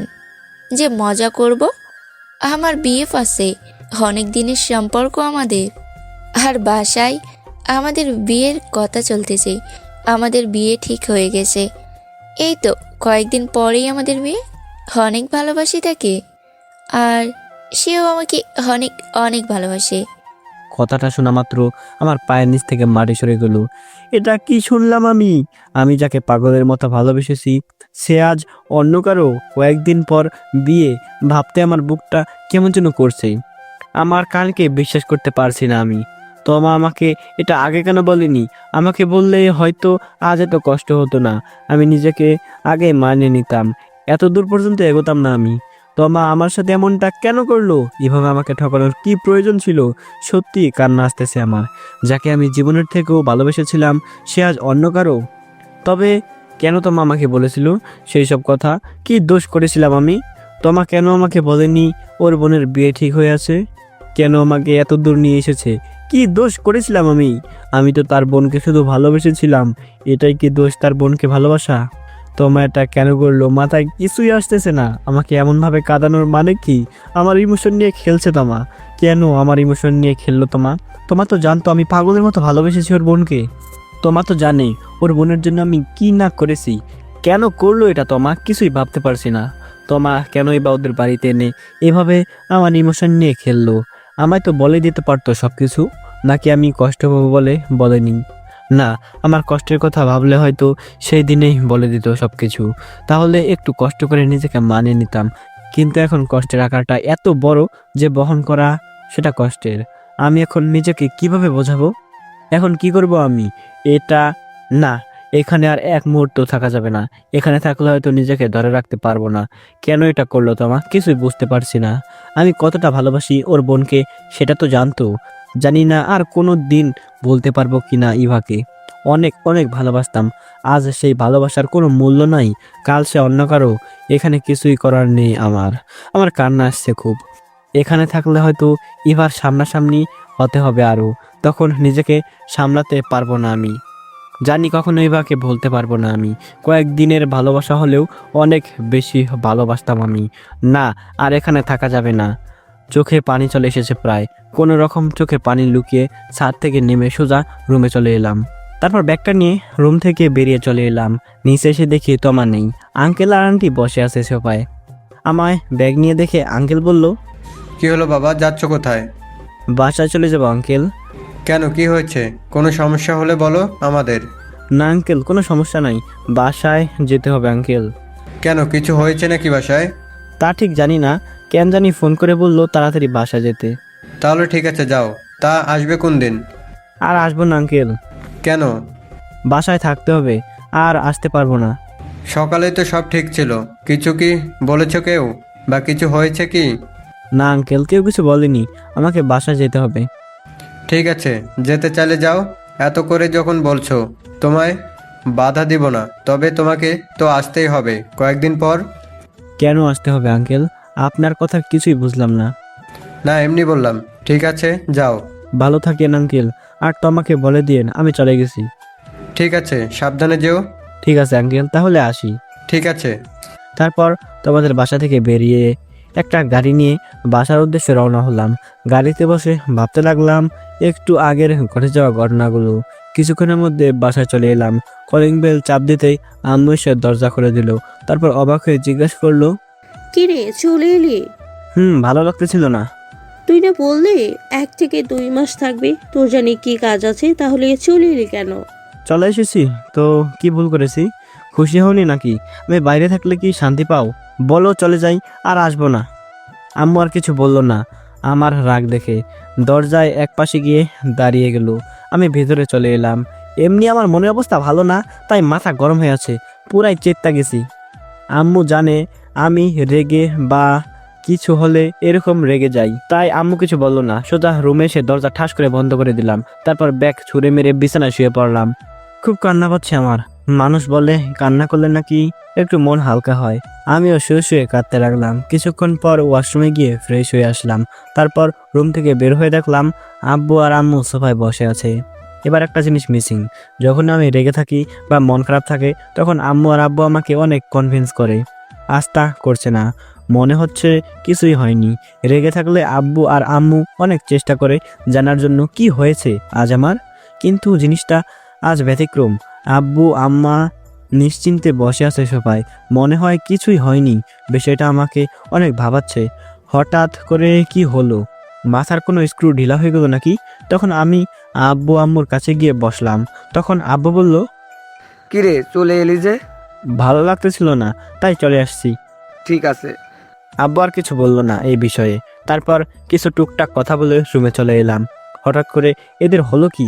যে মজা করব? আমার বিএফ আছে, অনেক দিনের সম্পর্ক আমাদের। আর বাসায় আমাদের বিয়ের কথা চলতেছে, আমাদের বিয়ে ঠিক হয়ে গেছে। এই তো কয়েকদিন পরেই আমাদের বিয়ে। অনেক ভালোবাসি তাকে, আর সেও আমাকে অনেক অনেক ভালোবাসে। কথাটা শোনা মাত্র আমার পায়ের নিচ থেকে মাটি সরে গেল। এটা কি শুনলাম আমি? আমি যাকে পাগলের মতো ভালোবেসেছি সে আজ অন্য কারো। কয়েকদিন পর বিয়ে ভাবতে আমার বুকটা কেমন যেন করছে। আমার কানকে বিশ্বাস করতে পারছি না আমি। তোমা আমাকে এটা আগে কেন বলেনি? আমাকে বললে হয়তো আজ এত কষ্ট হতো না। আমি নিজেকে আগে মানিয়ে নিতাম, এত দূর পর্যন্ত এগোতাম না আমি। তোমা আমার সাথে এমনটা কেন করলো? এভাবে আমাকে ঠকানোর কি প্রয়োজন ছিল? সত্যি কান্না আসতেছে আমার। যাকে আমি জীবনের থেকেও ভালোবেসেছিলাম সে আজ অন্য কারো। তবে কেন তোমা আমাকে বলেছিল সেই সব কথা? কি দোষ করেছিলাম আমি? তোমা কেন আমাকে বলেনি ওর বোনের বিয়ে ঠিক হয়ে আছে? কেন আমাকে এত দূর নিয়ে এসেছে? কি দোষ করেছিলাম আমি? আমি তো তার বোনকে শুধু ভালোবেসেছিলাম। এটাই কি দোষ, তার বোনকে ভালোবাসা? তোমা এটা কেন করলো? মাথায় কিছুই আসতেছে না। আমাকে এমনভাবে কাঁদানোর মানে কি? আমার ইমোশন নিয়ে খেলছে তোমা। কেন আমার ইমোশন নিয়ে খেললো তোমা? তোমা তো জানতো আমি পাগলের মতো ভালোবেসেছি ওর বোনকে। তোমা তো জানে ওর বোনের জন্য আমি কি না করেছি। কেন করলো এটা তোমা? কিছুই ভাবতে পারছি না। তোমা কেনই বা ওদের বাড়িতে এনে এভাবে আমার ইমোশন নিয়ে খেললো? আমায় তো বলে দিতে পারতো সব কিছু। নাকি আমি কষ্ট পাবো বলে বলেনি? না, আমার কষ্টের কথা ভাবলে হয়তো সেই দিনেই বলে দিত সব কিছু। তাহলে একটু কষ্ট করে নিজেকে মানিয়ে নিতাম। কিন্তু এখন কষ্টের আকারটা এত বড় যে বহন করা সেটা কষ্টের। আমি এখন নিজেকে কিভাবে বোঝাবো? এখন কি করব আমি? এটা না, এখানে আর এক মুহূর্ত থাকা যাবে না। এখানে থাকলে হয়তো নিজেকে ধরে রাখতে পারবো না। কেন এটা করলো তোমা? কিছুই বুঝতে পারছি না। আমি কতটা ভালোবাসি ওর বোনকে সেটা তো জানতো। জানি না আর কোনো দিন বলতে পারবো কিনা ইভাকে। অনেক অনেক ভালোবাসতাম। আজ সেই ভালোবাসার কোনো মূল্য নাই। কাল সে অন্য কারো। এখানে কিছুই করার নেই আমার। আমার কান্না আসছে খুব। এখানে থাকলে হয়তো ইভার সামনাসামনি হতে হবে আরও। তখন নিজেকে সামলাতে পারবো না আমি। জানি কখনো ইভাকে বলতে পারবো না আমি। কয়েকদিনের ভালোবাসা হলেও অনেক বেশি ভালোবাসতাম আমি। না, আর এখানে থাকা যাবে না। চোখে পানি চলে এসেছে প্রায়। কোনো রকম চোখে পানি লুকিয়ে ছাদ থেকে নেমে সোজা রুমে চলে এলাম। তারপর ব্যাগটা নিয়ে রুম থেকে বেরিয়ে চলে এলাম। নিচে এসে দেখি তোমা নেই। আঙ্কেল আর আন্টি বসে আছে সোফায়। আমায় ব্যাগ নিয়ে দেখে আঙ্কেল বলল, কি হলো বাবা, যাচ্ছ কোথায়? বাসায় চলে যাবো আঙ্কেল। কেন, কি হয়েছে? কোনো সমস্যা হলে বলো আমাদের। না আঙ্কেল, কোনো সমস্যা নাই, বাসায় যেতে হবে আঙ্কেল। কেন, কিছু হয়েছে নাকি বাসায়? তা ঠিক জানি না, কেন জানি ফোন করে বললো তাড়াতাড়ি বাসা যেতে। তাহলে ঠিক আছে, যাও। তা আসবে কোন দিন? আর আসবো না আঙ্কেল, কেন? বাসায় থাকতে হবে, আর আসতে পারবো না। সকালে তো সব ঠিক ছিল, কিছু কি বলেছো কেউ, বা কিছু হয়েছে কি? না আঙ্কেল, কেউ কিছু বলেনি, আমাকে বাসায় যেতে হবে। ঠিক আছে, যেতে চাইলে যাও। এত করে যখন বলছো, তোমায় বাধা দিব না, তবে তোমাকে তো আসতেই হবে কয়েকদিন পর। কেন আসতে হবে আঙ্কেল? আপনার কথা কিছুই বুঝলাম না। না, এমনি বললাম। ঠিক আছে, যাও। ভালো থাকেন আঙ্কেল, আর তোমাকে বলে দিয়েন আমি চলে গেছি। ঠিক আছে, সাবধানে যেও। ঠিক আছে আঙ্কেল, তাহলে আসি। ঠিক আছে। তারপর তোমাদের বাসা থেকে বেরিয়ে একটা গাড়ি নিয়ে বাসার উদ্দেশ্যে রওনা হলাম। গাড়িতে বসে ভাবতে লাগলাম একটু আগের ঘটে যাওয়া ঘটনাগুলো। কিছুক্ষণের মধ্যে বাসায় চলে এলাম। কলিং বেল চাপ দিতেই আম্মু এসে দরজা খুলে দিল। তারপর অবাক হয়ে জিজ্ঞেস করলো, কি রে, চলে এলি? ভালো লাগতেছিল না। তুই না বললি 1 থেকে 2 মাস থাকবি, তোর জানি কি কাজ আছে, তাহলে চলে এলি কেন? চলে এসেছি তো কি ভুল করেছি? খুশি হওনি নাকি? আমি বাইরে থাকলে কি শান্তি পাও? বলো চলে যাই, আর আসবো না। আম্মু আর কিছু বলল না আমার রাগ দেখে। দরজায় এক পাশে গিয়ে দাঁড়িয়ে গেল। আমি ভেতরে চলে এলাম। এমনি আমার মনের অবস্থা ভালো না, তাই মাথা গরম হয়ে আছে, পুরাই চেত্তা গেছি। আম্মু জানে আমি রেগে বা কিছু হলে এরকম রেগে যাই, তাই আম্মু কিছু বলল না। সোজা রুমে এসে দরজা ঠাস করে বন্ধ করে দিলাম। তারপর ব্যাগ ছুঁড়ে মেরে বিছানায় শুয়ে পড়লাম। খুব কান্না পাচ্ছে আমার। মানুষ বলে কান্না করলে নাকি একটু মন হালকা হয়। আমিও শুয়ে শুয়ে কাঁদতে লাগলাম। কিছুক্ষণ পর ওয়াশরুমে গিয়ে ফ্রেশ হয়ে আসলাম। তারপর রুম থেকে বের হয়ে দেখলাম আব্বু আর আম্মু সোফায় বসে আছে। এবার একটা জিনিস মিসিং। যখন আমি রেগে থাকি বা মন খারাপ থাকে, তখন আম্মু আর আব্বু আমাকে অনেক কনভিন্স করে। আস্থা করছে না, মনে হচ্ছে কিছুই হয়নি। রেগে থাকলে আব্বু আর আম্মু অনেক চেষ্টা করে জানার জন্য কি হয়েছে আজ আমার, কিন্তু জিনিসটা আজ ব্যতিক্রম। আব্বু আম্মা নিশ্চিন্তে বসে আছে সবাই, মনে হয় কিছুই হয়নি। বিষয়টা আমাকে অনেক ভাবাচ্ছে। হঠাৎ করে কি হলো? মাথার কোনো স্ক্রু ঢিলা হয়ে গেল নাকি? তখন আমি আব্বু আম্মুর কাছে গিয়ে বসলাম। তখন আব্বু বলল, কিরে চলে এলি যে? ভালো লাগতেছিল না, তাই চলে আসছি। ঠিক আছে। আব্বু আর কিছু বলল না এই বিষয়ে। তারপর কিছু টুকটাক কথা বলে রুমে চলে এলাম। হঠাৎ করে এদের হলো কি?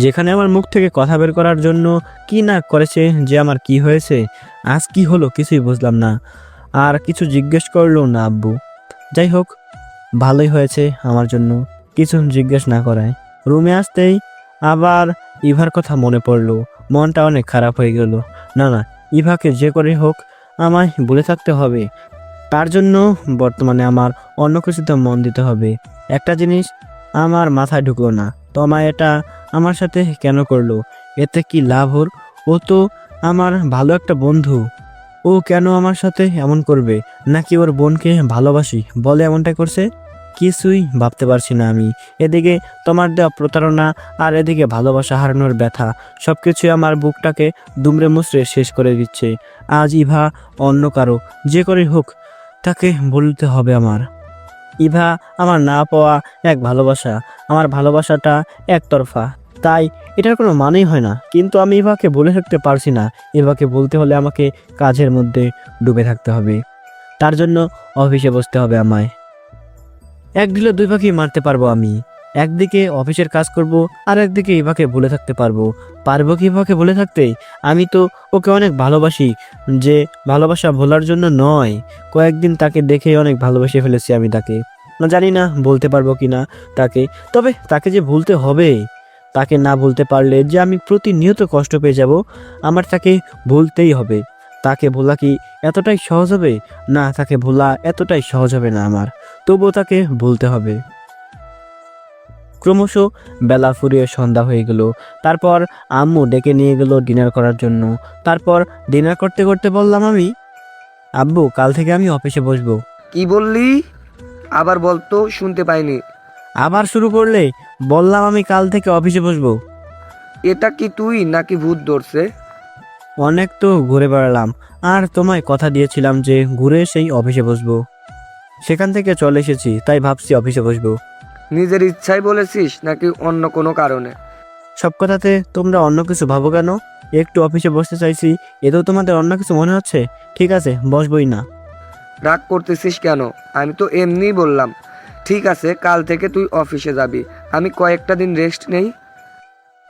যেখানে আমার মুখ থেকে কথা বের করার জন্য কি না করেছে, যে আমার কি হয়েছে, আজ কি হলো কিছুই বুঝলাম না। আর কিছু জিজ্ঞেস করলো না আব্বু। যাই হোক, ভালোই হয়েছে আমার জন্য কিছু জিজ্ঞেস না করায়। রুমে আসতেই আবার ইভার কথা মনে পড়লো। মনটা অনেক খারাপ হয়ে গেল। না না, ইভাকে যে করে হোক আমায় বলে থাকতে হবে। তার জন্য বর্তমানে আমার অন্য কিছুতে মন দিতে হবে। একটা জিনিস আমার মাথায় ঢুকলো না, তমা এটা আমার সাথে কেন করলো? এতে কি লাভ ওর? ও তো আমার ভালো একটা বন্ধু। ও কেন আমার সাথে এমন করবে? নাকি ওর বোনকে ভালোবাসি বলে এমনটা করছে? কিছুই ভাবতে পারছি না আমি। এদিকে তোমার দেওয়া প্রতারণা, আর এদিকে ভালোবাসা হারানোর ব্যথা, সব কিছুই আমার বুকটাকে দুমড়ে মুচড়ে শেষ করে দিচ্ছে। আজ ইভা অন্য কারো, যে করে হোক তাকে বলতে হবে আমার। ইভা আমার না পাওয়া এক ভালোবাসা, আমার ভালোবাসাটা একতরফা, তাই এটার কোনো মানেই হয় না। কিন্তু আমি ইভাকে বলে থাকতে পারছি না। ইভাকে বলতে হলে আমাকে কাজের মধ্যে ডুবে থাকতে হবে। তার জন্য অফিসে বসতে হবে আমায়। এক ঢিলে দুই পাখি মারতে পারবো আমি। একদিকে অফিসের কাজ করব, আর একদিকে ইভাকে বলে থাকতে পারবো। পারবো কি ইভাকে বলে থাকতে? আমি তো ওকে অনেক ভালোবাসি, যে ভালোবাসা ভোলার জন্য নয়। কয়েকদিন তাকে দেখে অনেক ভালোবেসে ফেলেছি আমি তাকে। না জানি না বলতে পারবো কি না তাকে, তবে তাকে যে ভুলতে হবে। তাকে না ভুলতে পারলে যে আমি প্রতিনিয়ত কষ্ট পেয়ে যাব। আমার তাকে ভুলতেই হবে। তাকে ভোলা কি এতটাই সহজ হবে? না, তাকে ভোলা এতটাই সহজ হবে না আমার। তবুও তাকে ভুলতে হবে। ক্রমশ বেলা ফুরিয়ে সন্ধ্যা হয়ে গেল। তারপর আম্মু ডেকে নিয়ে গেল ডিনার করার জন্য। তারপর ডিনার করতে করতে বললাম আমি, আব্বু কাল থেকে আমি অফিসে বসবো। কি বললি? আবার বলতো, শুনতে পাইনি। আবার শুরু করলে? বললাম আমি কাল থেকে অফিসে বসবো। এটা কি তুই নাকি ভূত ধরছে? অনেক তো ঘুরে বেড়ালাম, আর তোমায় কথা দিয়েছিলাম যে ঘুরে সেই অফিসে বসবো। সেখান থেকে চলে এসেছি, তাই ভাবছি অফিসে বসবো। নিজের ইচ্ছাই বলেছিস নাকি অন্য কোনো কারণে? সব কথাতে তোমরা অন্য কিছু ভাবো কেন? একটু অফিসে বসতে চাইছি, এতেও তোমাদের অন্য কিছু মনে হচ্ছে? ঠিক আছে, বসবই না। রাগ করতেছিস কেন? আমি তো এমনিই বললাম। ঠিক আছে, কাল থেকে তুই অফিসে যাবি, আমি কয়েকটা দিন রেস্ট নেই।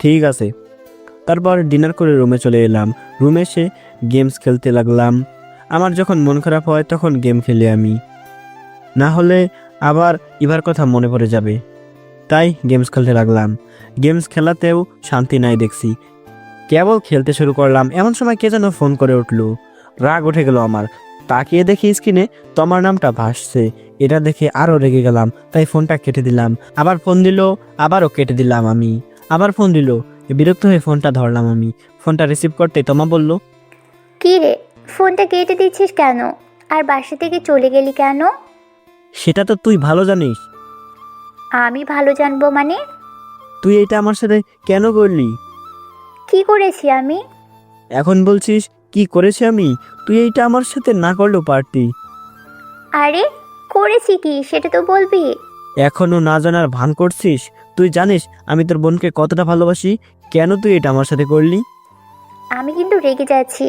ঠিক আছে। তারপর ডিনার করে রুমে চলে এলাম। রুমে এসে গেমস খেলতে লাগলাম। আমার যখন মন খারাপ হয় তখন গেম খেলি আমি, না হলে আবার ইভার কথা মনে পড়ে যাবে, তাই গেমস খেলতে লাগলাম। গেমস খেলাতেও শান্তি নাই দেখছি। কেবল খেলতে শুরু করলাম, এমন সময় কে যেন ফোন করে উঠলো। রাগ উঠে গেল আমার। তাকিয়ে দেখি স্ক্রিনে তোমার নামটা ভাসছে। এটা দেখে আরও রেগে গেলাম, তাই ফোনটা কেটে দিলাম। আবার ফোন দিল, আবারও কেটে দিলাম আমি। আবার ফোন দিল, বিরক্ত হয়ে ফোনটা ধরলাম আমি। ফোনটা রিসিভ করতে তোমা বলল, কি রে, ফোনটা কেটে দিচ্ছিস কেন? আর বাসা থেকে চলে গেলি কেন? সেটা তো তুই ভালো জানিস। আমি ভালো জানবো মানে? তুই এটা আমার সাথে কেন করলি? কি করেছি আমি? এখন বলছিস কি করেছি আমি? তুই এইটা আমার সাথে না করলেও পারতি। আরে করেছি কি সেটা তো বলবি। এখনো না জানার ভান করছিস? তুই জানিস আমি তোর বোনকে কতটা ভালোবাসি। কেন তুই এটা আমার সাথে করলি? আমি কিন্তু রেগে যাচ্ছি।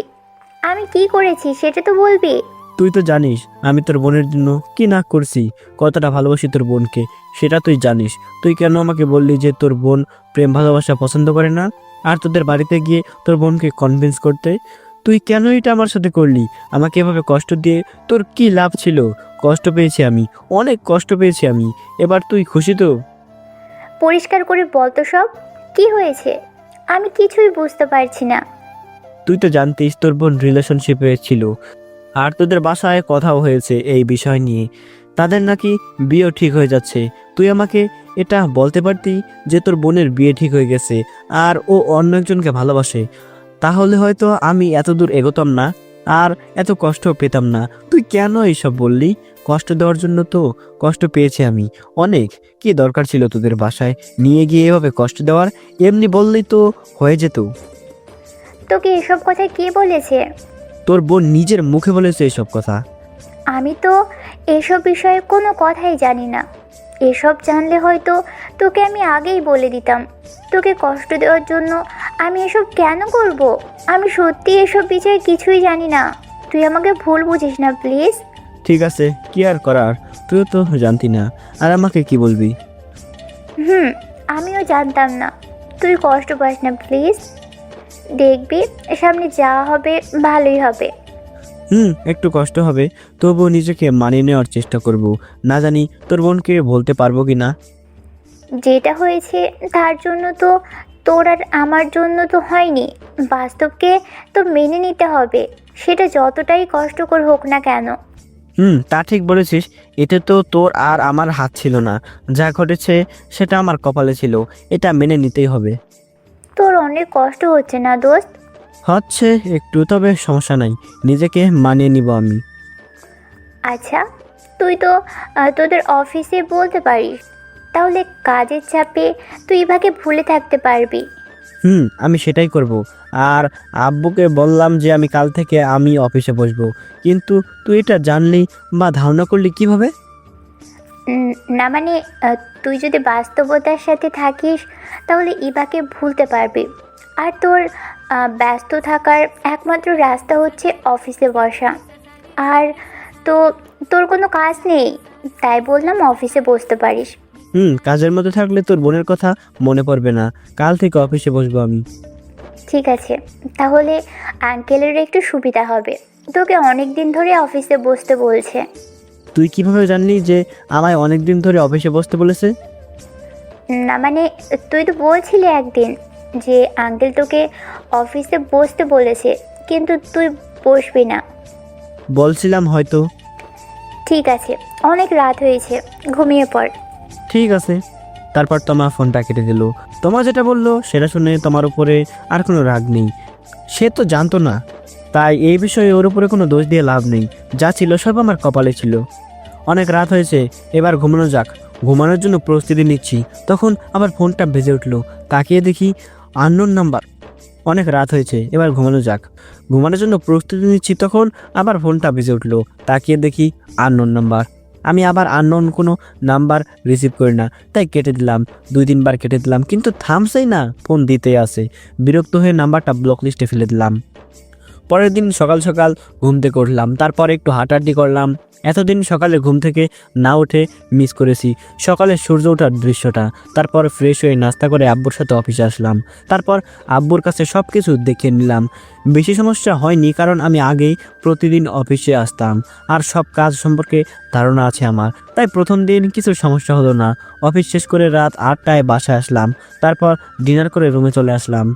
আমি কি করেছি সেটা তো বলবি। তুই তো জানিস আমি তোর বোনের জন্য কি না করছি, কতটা ভালোবাসি তোর বোনকে, সেটা তুই জানিস। তুই কেন আমাকে বললি যে তোর বোন প্রেম ভালোবাসা পছন্দ করে না, আর তোদের বাড়িতে গিয়ে তোর বোনকে কনভিন্স করতে? তুই কেন এটা আমার সাথে করলি? আমাকে এভাবে কষ্ট দিয়ে তোর কি লাভ ছিল? কষ্ট পেয়েছি আমি, অনেক কষ্ট পেয়েছি আমি। এবার তুই খুশি তো? পরিষ্কার করে বল তো সব কি হয়েছে। আমি কিছুই বুঝতে পারছি না। তুই তো জানতিস তোর বোন রিলেশনশিপে ছিল, আর তোদের বাসায় কথাও হয়েছে এই বিষয় নিয়ে। তাদের নাকি বিয়েও ঠিক হয়ে যাচ্ছে। তুই আমাকে এটা বলতে পারতি যে তোর বোনের বিয়ে ঠিক হয়ে গেছে আর ও অন্য একজনকে ভালোবাসে, তাহলে হয়তো আমি এত দূর এগোতাম না আর এত কষ্ট পেতাম না। তুই কেন এইসব বললি? কষ্ট দেওয়ার জন্য তো কষ্ট পেয়েছি আমি অনেক। কি দরকার ছিল তোদের বাসায় নিয়ে গিয়ে এভাবে কষ্ট দেওয়ার? এমনি বললেই তো হয়ে যেত। তোকে এসব কথা কে বলেছে? তোর বোন নিজের মুখে বলেছে এসব কথা। আমি তো এসব বিষয়ে কোনো কথাই জানি না। এসব জানলে হয়তো তোকে আমি আগেই বলে দিতাম। তোকে কষ্ট দেওয়ার জন্য আমি এসব কেন করব? আমি সত্যি এসব বিষয়ে কিছুই জানি না। তুই আমাকে ভুল বুঝিস না প্লিজ। ঠিক আছে, কি আর করার, তুইও তো জানতি না, আর আমাকে কি বলবি? আমিও জানতাম না। তুই কষ্ট পাস না প্লিজ। দেখবি সামনে যাওয়া হবে, ভালোই হবে। একটু কষ্ট হবে, তবুও নিজেকে মানিয়ে নেওয়ার চেষ্টা করব। না জানি তোর বোনকে বলতে পারবো কি না। যেটা হয়েছে তার জন্য তো তোর আর আমার জন্য তো হয়নি। বাস্তবকে তো মেনে নিতে হবে, সেটা যতটাই কষ্টকর হোক না কেন। তা ঠিক বলেছিস। এতে তো তোর আর আমার হাত ছিল না। যা ঘটেছে সেটা আমার কপালে ছিল, এটা মেনে নিতেই হবে। তোর অনেক কষ্ট হচ্ছে না দোস্ত? হচ্ছে একটু, তবে সমস্যা নাই, নিজেকে মানিয়ে নিব আমি। আচ্ছা, তুই তো তোদের অফিসে বলতে পারিস, তাহলে কাজের চাপে তুই ইভাকে ভুলে থাকতে পারবি। আমি সেটাই করব। আর আব্বুকে বললাম যে আমি কাল থেকে আমি অফিসে বসবো, কিন্তু তুই এটা জানলি বা ধারণা করলি কিভাবে? না মানে তুই যদি বাস্তবতার সাথে থাকিস তাহলে ইভাকে ভুলতে পারবি। আর তোর ব্যস্ত থাকার একমাত্র রাস্তা হচ্ছে অফিসে বসা। আর তো তোর কোনো কাজ নেই, তাই বললাম অফিসে বসতে পারিস। কাজের মধ্যে থাকলে তোর বোনের কথা মনে পড়বে না। কাল থেকে অফিসে বসবো আমি। ঠিক আছে, তাহলে আঙ্কেলের একটু সুবিধা হবে। তোকে অনেক দিন ধরে অফিসে বসতে বলছে। তুই কিভাবে জানলি যে আমায় অনেক দিন ধরে অফিসে বসতে বলেছে? না মানে তুই তো বলছিলি একদিন যে আঙ্কেল তোকে অফিসে বসতে বলেছে, কিন্তু তুই বসবি না। বলছিলাম হয়তো। ঠিক আছে, অনেক রাত হয়েছে, ঘুমিয়ে পড়। ঠিক আছে। তারপর তোমার ফোনটা কেটে দিল। তোমার যেটা বললো সেটা শুনে তোমার উপরে আর কোনো রাগ নেই। সে তো জানতো না, তাই এই বিষয়ে ওর উপরে কোনো দোষ দিয়ে লাভ নেই। যা ছিল সব আমার কপালে ছিল। অনেক রাত হয়েছে, এবার ঘুমানো যাক। ঘুমানোর জন্য প্রস্তুতি নিচ্ছি, তখন আবার ফোনটা বেজে উঠলো। তাকিয়ে দেখি আননোন নাম্বার। অনেক রাত হয়েছে, এবার ঘুমানো যাক। ঘুমানোর জন্য প্রস্তুতি নিচ্ছি, তখন আবার ফোনটা বেজে উঠলো। তাকিয়ে দেখি আননোন নাম্বার। আমি আবার আননোন কোনো নাম্বার রিসিভ করি না, তাই কেটে দিলাম। 2-3 বার কেটে দিলাম, কিন্তু থামছেই না, ফোন দিতেই আছে। বিরক্ত হয়ে নাম্বারটা ব্লক লিস্টে ফেলে দিলাম। পরের দিন সকাল সকাল ঘুম থেকে উঠলাম, তারপর একটু হাঁটাহাঁটি করলাম। এতদিন সকালে ঘুম থেকে না উঠে মিস করেছি সকালে সূর্য ওঠার দৃশ্যটা। তারপর ফ্রেশ হয়ে নাস্তা করে আব্বুর সাথে অফিসে আসলাম। তারপর আব্বুর কাছে সব কিছু দেখে নিলাম। বেশি সমস্যা হয়নি, কারণ আমি আগেই প্রতিদিন অফিসে আসতাম আর সব কাজ সম্পর্কে ধারণা আছে আমার, তাই প্রথম দিন কিছু সমস্যা হলো না। অফিস শেষ করে রাত 8টায় বাসায় আসলাম। তারপর ডিনার করে রুমে চলে আসলাম।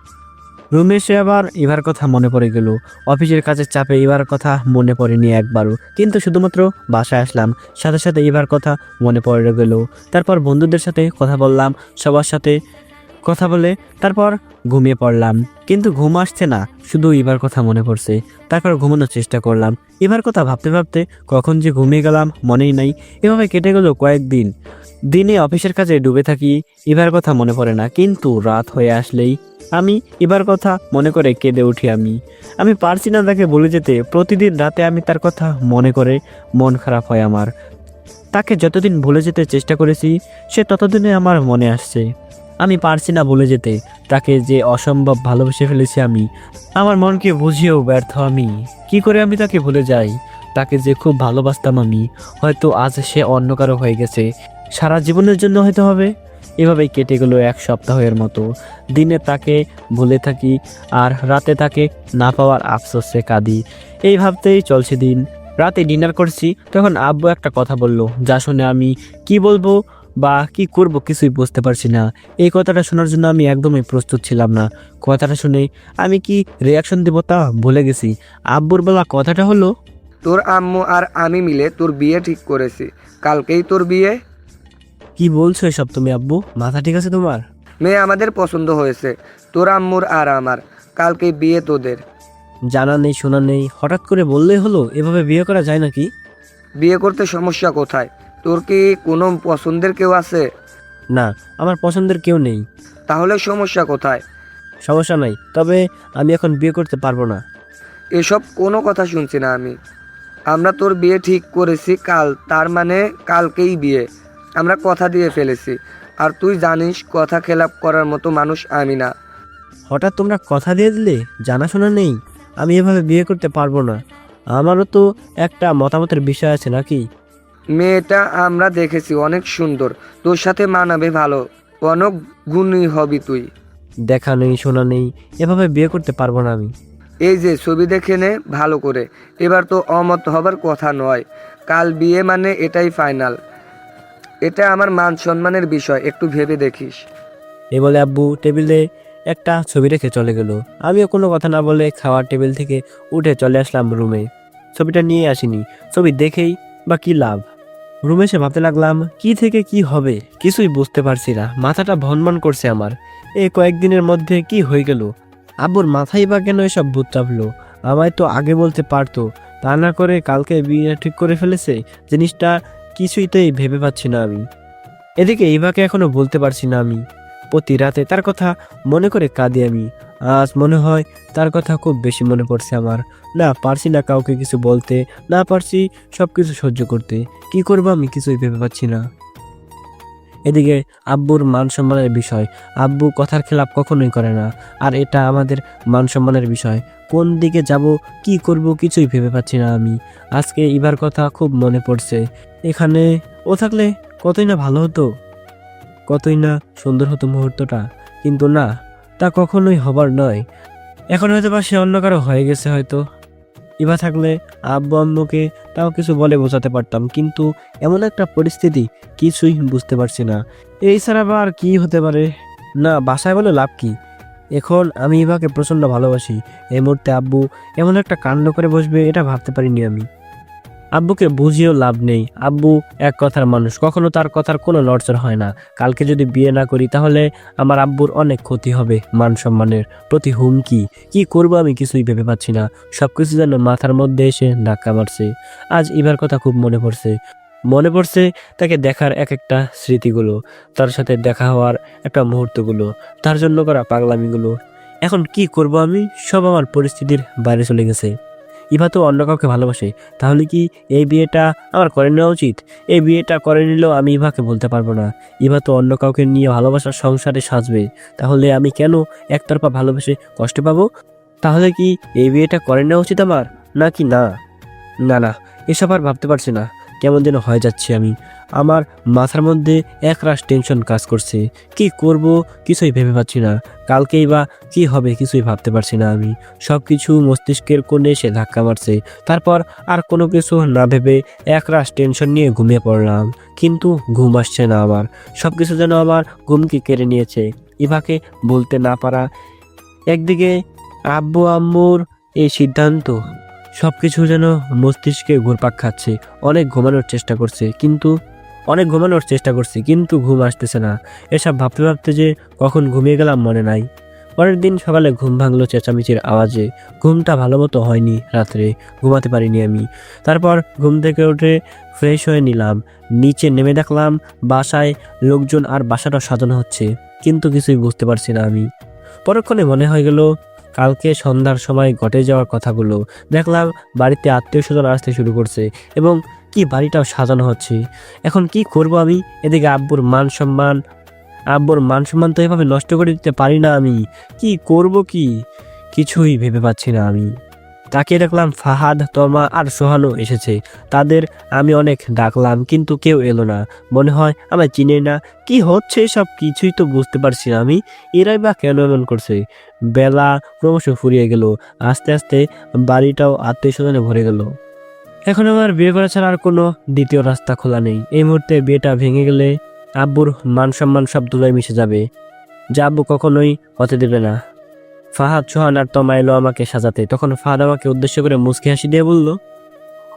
রুমে এসে আবার এবার কথা মনে পড়ে গেল। অফিসের কাজের চাপে এবার কথা মনে পড়েনি একবারও, কিন্তু শুধুমাত্র বাসায় আসলাম, সাথে সাথে এবার কথা মনে পড়ে গেল। তারপর বন্ধুদের সাথে কথা বললাম, সবার সাথে কথা বলে তারপর ঘুমিয়ে পড়লাম, কিন্তু ঘুম আসছে না, শুধু এবার কথা মনে পড়ছে। তারপর ঘুমানোর চেষ্টা করলাম। এবার কথা ভাবতে ভাবতে কখন যে ঘুমিয়ে গেলাম মনেই নাই। এভাবে কেটে গেল কয়েকদিন। দিনে অফিসের কাজে ডুবে থাকি, এবার কথা মনে পড়ে না, কিন্তু রাত হয়ে আসলেই আমি এবার কথা মনে করে কেঁদে উঠি। আমি পারছি না তাকে বলে যেতে। প্রতিদিন রাতে আমি তার কথা মনে করে মন খারাপ হয় আমার। তাকে যতদিন ভুলে যেতে চেষ্টা করেছি, সে ততদিনে আমার মনে আসছে। আমি পারছি না ভুলে যেতে তাকে, যে অসম্ভব ভালোবেসে ফেলেছি আমি। আমার মনকে বুঝিয়েও ব্যর্থ আমি। কি করে আমি তাকে ভুলে যাই? তাকে যে খুব ভালোবাসতাম আমি, হয়তো আজ সে অন্য কারো হয়ে গেছে, সারা জীবনের জন্য হয়তো হবে। এভাবেই কেটে গেল 1 সপ্তাহের মতো। দিনে তাকে ভুলে থাকি আর রাতে তাকে না পাওয়ার আফসোসে কাঁদি। এই ভাবতেই চলছে দিন। রাতে ডিনার করছি, তখন আব্বু একটা কথা বলল, যা শুনে আমি কি বলবো বা কি করব কিছুই বুঝতে পারছি না। এই কথাটা শোনার জন্য আমি একদমই প্রস্তুত ছিলাম না। কথাটা শুনে আমি কি রিয়াকশন দেব তা ভুলে গেছি। আব্বুর বলা কথাটা হলো, তোর আম্মু আর আমি মিলে তোর বিয়ে ঠিক করেছি, কালকেই তোর বিয়ে। কি বলছো এসব তুমি আব্বু? মাথা ঠিক আছে তোমার? মেয়ে আমাদের পছন্দ হয়েছে, তোর আম্মুর আর আমার, কালকেই বিয়ে তোদের। জানা নেই শোনা নেই, হঠাৎ করে বললেই হলো? এভাবে বিয়ে করা যায় নাকি? বিয়ে করতে সমস্যা কোথায়? তোর কি কোনো পছন্দের কেউ আছে? না, আমার পছন্দের কেউ নেই। তাহলে সমস্যা কোথায়? সমস্যা নাই, তবে আমি এখন বিয়ে করতে পারবো না। এসব কোনো কথা শুনছি না আমি। আমরা তোর বিয়ে ঠিক করেছি কাল, তার মানে কালকেই বিয়ে। আমরা কথা দিয়ে ফেলেছি, আর তুই জানিস কথা খেলাপ করার মতো মানুষ আমি না। হঠাৎ তোমরা কথা দিয়ে দিলে? জানাশোনা নেই? আমি এভাবে বিয়ে করতে পারবো না। আমারও তো একটা মতামতের বিষয় আছে নাকি? মেয়েটা আমরা দেখেছি অনেক সুন্দর, তোর সাথে মানাবে ভালো, অনেক গুণী হবি তুই। দেখা নেই শোনা নেই, এভাবে বিয়ে করতে পারবো না আমি। এই যে ছবি দেখে নে ভালো করে, এবার তো অমত হবার কথা নয়। কাল বিয়ে মানে এটাই ফাইনাল। এটা আমার মান সম্মানের বিষয়, একটু ভেবে দেখিস। এই বলে আব্বু টেবিলে একটা ছবি রেখে চলে গেল। আমিও কোনো কথা না বলে খাওয়ার টেবিল থেকে উঠে চলে আসলাম রুমে। ছবিটা নিয়ে আসিনি, ছবি দেখেই বা কি লাভ। রুমে এসে ভাবতে লাগলাম কি থেকে কি হবে কিছুই বুঝতে পারছি না। মাথাটা ভনভন করছে আমার। এই কয়েকদিনের মধ্যে কি হয়ে গেল? আব্বুর মাথায় বা কেন এসব ভূত চাপলো? আমায় তো আগে বলতে পারতো, তা না করে কালকে বিয়ে ঠিক করে ফেলেছে। জিনিসটা কিছুই তো ভেবে পাচ্ছি না আমি। এদিকে ইভাকে এখনো বলতে পারছি না আমি। প্রতি রাতে তার কথা মনে করে কাঁদি আমি। আজ মনে হয় তার কথা খুব বেশি মনে পড়ছে আমার। না পারছি না কাউকে কিছু বলতে, না পারছি সব কিছু সহ্য করতে। কি করবো আমি কিছুই ভেবে পাচ্ছি না। এদিকে আব্বুর মান সম্মানের বিষয়। আব্বু কথার খেলাপ কখনোই করে না, আর এটা আমাদের মান সম্মানের বিষয়। কোন দিকে যাব, কি করব কিছুই ভেবে পাচ্ছি না আমি। আজকে ইভার কথা খুব মনে পড়ছে। এখানে ও থাকলে কতই না ভালো হতো, কতই না সুন্দর হতো মুহূর্তটা, কিন্তু না, তা কখনোই হবার নয়। এখন হয়তো বা সে অন্য কারো হয়ে গেছে হয়তো। ইভা থাকলে আব্বু আম্মুকে তাও কিছু বলে বোঝাতে পারতাম, কিন্তু এমন একটা পরিস্থিতি, কিছুই বুঝতে পারছি না। এই ছাড়া বা আর কি হতে পারে? না বাসায় বলে লাভ কি? এখন আমি ইভাকে প্রচণ্ড ভালোবাসি। এই মুহূর্তে আব্বু এমন একটা কাণ্ড করে বসবে এটা ভাবতে পারিনি আমি। আব্বুকে বুঝিয়েও লাভ নেই। আব্বু এক কথার মানুষ, কখনো তার কথার কোনো নড়চড় হয় না। কালকে যদি বিয়ে না করি তাহলে আমার আব্বুর অনেক ক্ষতি হবে, মান সম্মানের প্রতি হুমকি। কি করব আমি কিছুই ভেবে পাচ্ছি না। সবকিছু যেন মাথার মধ্যে এসে ধাক্কা মারছে। আজ ইভার কথা খুব মনে পড়ছে তাকে দেখার এক একটা স্মৃতিগুলো, তার সাথে দেখা হওয়ার একটা মুহূর্তগুলো, তার জন্য করা পাগলামিগুলো। এখন কি করব আমি? সব আমার পরিস্থিতির বাইরে চলে গেছে। ইভা তো অন্য কাউকে ভালোবাসে, তাহলে কি এই বিয়েটা আমার করে নেওয়া উচিত? এই বিয়েটা করে নিলেও আমি ইভাকে বলতে পারবো না। ইভা তো অন্য কাউকে নিয়ে ভালোবাসার সংসারে সাজবে, তাহলে আমি কেন একতরফা ভালোবেসে কষ্ট পাবো? তাহলে কি এই বিয়েটা করে নেওয়া উচিত আমার, নাকি না? না না, এসব আর ভাবতে পারছি না। কেমন যেন হয়ে যাচ্ছে আমি। আমার মাথার মধ্যে একরাশ টেনশন কাজ করছে। কি করব কিছুই ভেবে পাচ্ছি না। কালকেই বা কি হবে কিছুই ভাবতে পারছি না আমি। সব কিছু মস্তিষ্কের কোণে এসে ধাক্কা মারছে। তারপর আর কোনো কিছু না ভেবে একরাশ টেনশন নিয়ে ঘুমিয়ে পড়লাম। কিন্তু ঘুম আসছে না আমার। সব কিছু যেন আমার ঘুমকে কেড়ে নিয়েছে। ইভাকে বলতে না পারা, একদিকে আব্বু আম্মুর এই সিদ্ধান্ত, সব কিছু যেন মস্তিষ্কে ঘুরপাক খাচ্ছে। অনেক ঘুমানোর চেষ্টা করছি কিন্তু ঘুম আসতেছে না। এসব ভাবতে ভাবতে যে কখন ঘুমিয়ে গেলাম মনে নাই। পরের দিন সকালে ঘুম ভাঙলো চেঁচামেচির আওয়াজে। ঘুমটা ভালো মতো হয়নি, রাত্রে ঘুমাতে পারিনি আমি। তারপর ঘুম থেকে উঠে ফ্রেশ হয়ে নিলাম। নিচে নেমে দেখলাম বাসায় লোকজন আর বাসাটা সাজানো হচ্ছে, কিন্তু কিছুই বুঝতে পারছি না আমি। পরক্ষণে মনে হয়ে গেল কালকে সন্ধ্যার সময় ঘটে যাওয়ার কথাগুলো। দেখলাম বাড়িতে আত্মীয় স্বজন আসতে শুরু করছে এবং কি বাড়িটাও সাজানো হচ্ছে। এখন কি করব আমি? এদিকে আব্বুর মান সম্মান তো এভাবে নষ্ট করে দিতে পারি না আমি। কি করব কিছুই ভেবে পাচ্ছি না আমি। তাকিয়ে দেখলাম ফাহাদ, তমা আর সোহানও এসেছে। তাদের আমি অনেক ডাকলাম কিন্তু কেউ এলো না। মনে হয় আমায় চিনে না। কি হচ্ছে সব কিছুই তো বুঝতে পারছি না আমি। এরাই বা কেন এমন করছে? বেলা ক্রমশ ফুরিয়ে গেল। আস্তে আস্তে বাড়িটাও আত্মীয় স্বজনে ভরে গেল। এখন আমার বিয়ে করা ছাড়া আর কোনো দ্বিতীয় রাস্তা খোলা নেই। এই মুহূর্তে বিয়েটা ভেঙে গেলে আব্বুর মান সম্মান সব ধুলায় মিশে যাবে, যা আব্বু কখনোই হতে দেবে না। ফাহাদ, সোহান আর তমা এলো আমাকে সাজাতে। তখন ফাহাদ আমাকে উদ্দেশ্য করে মুচকি হাসি দিয়ে বলল,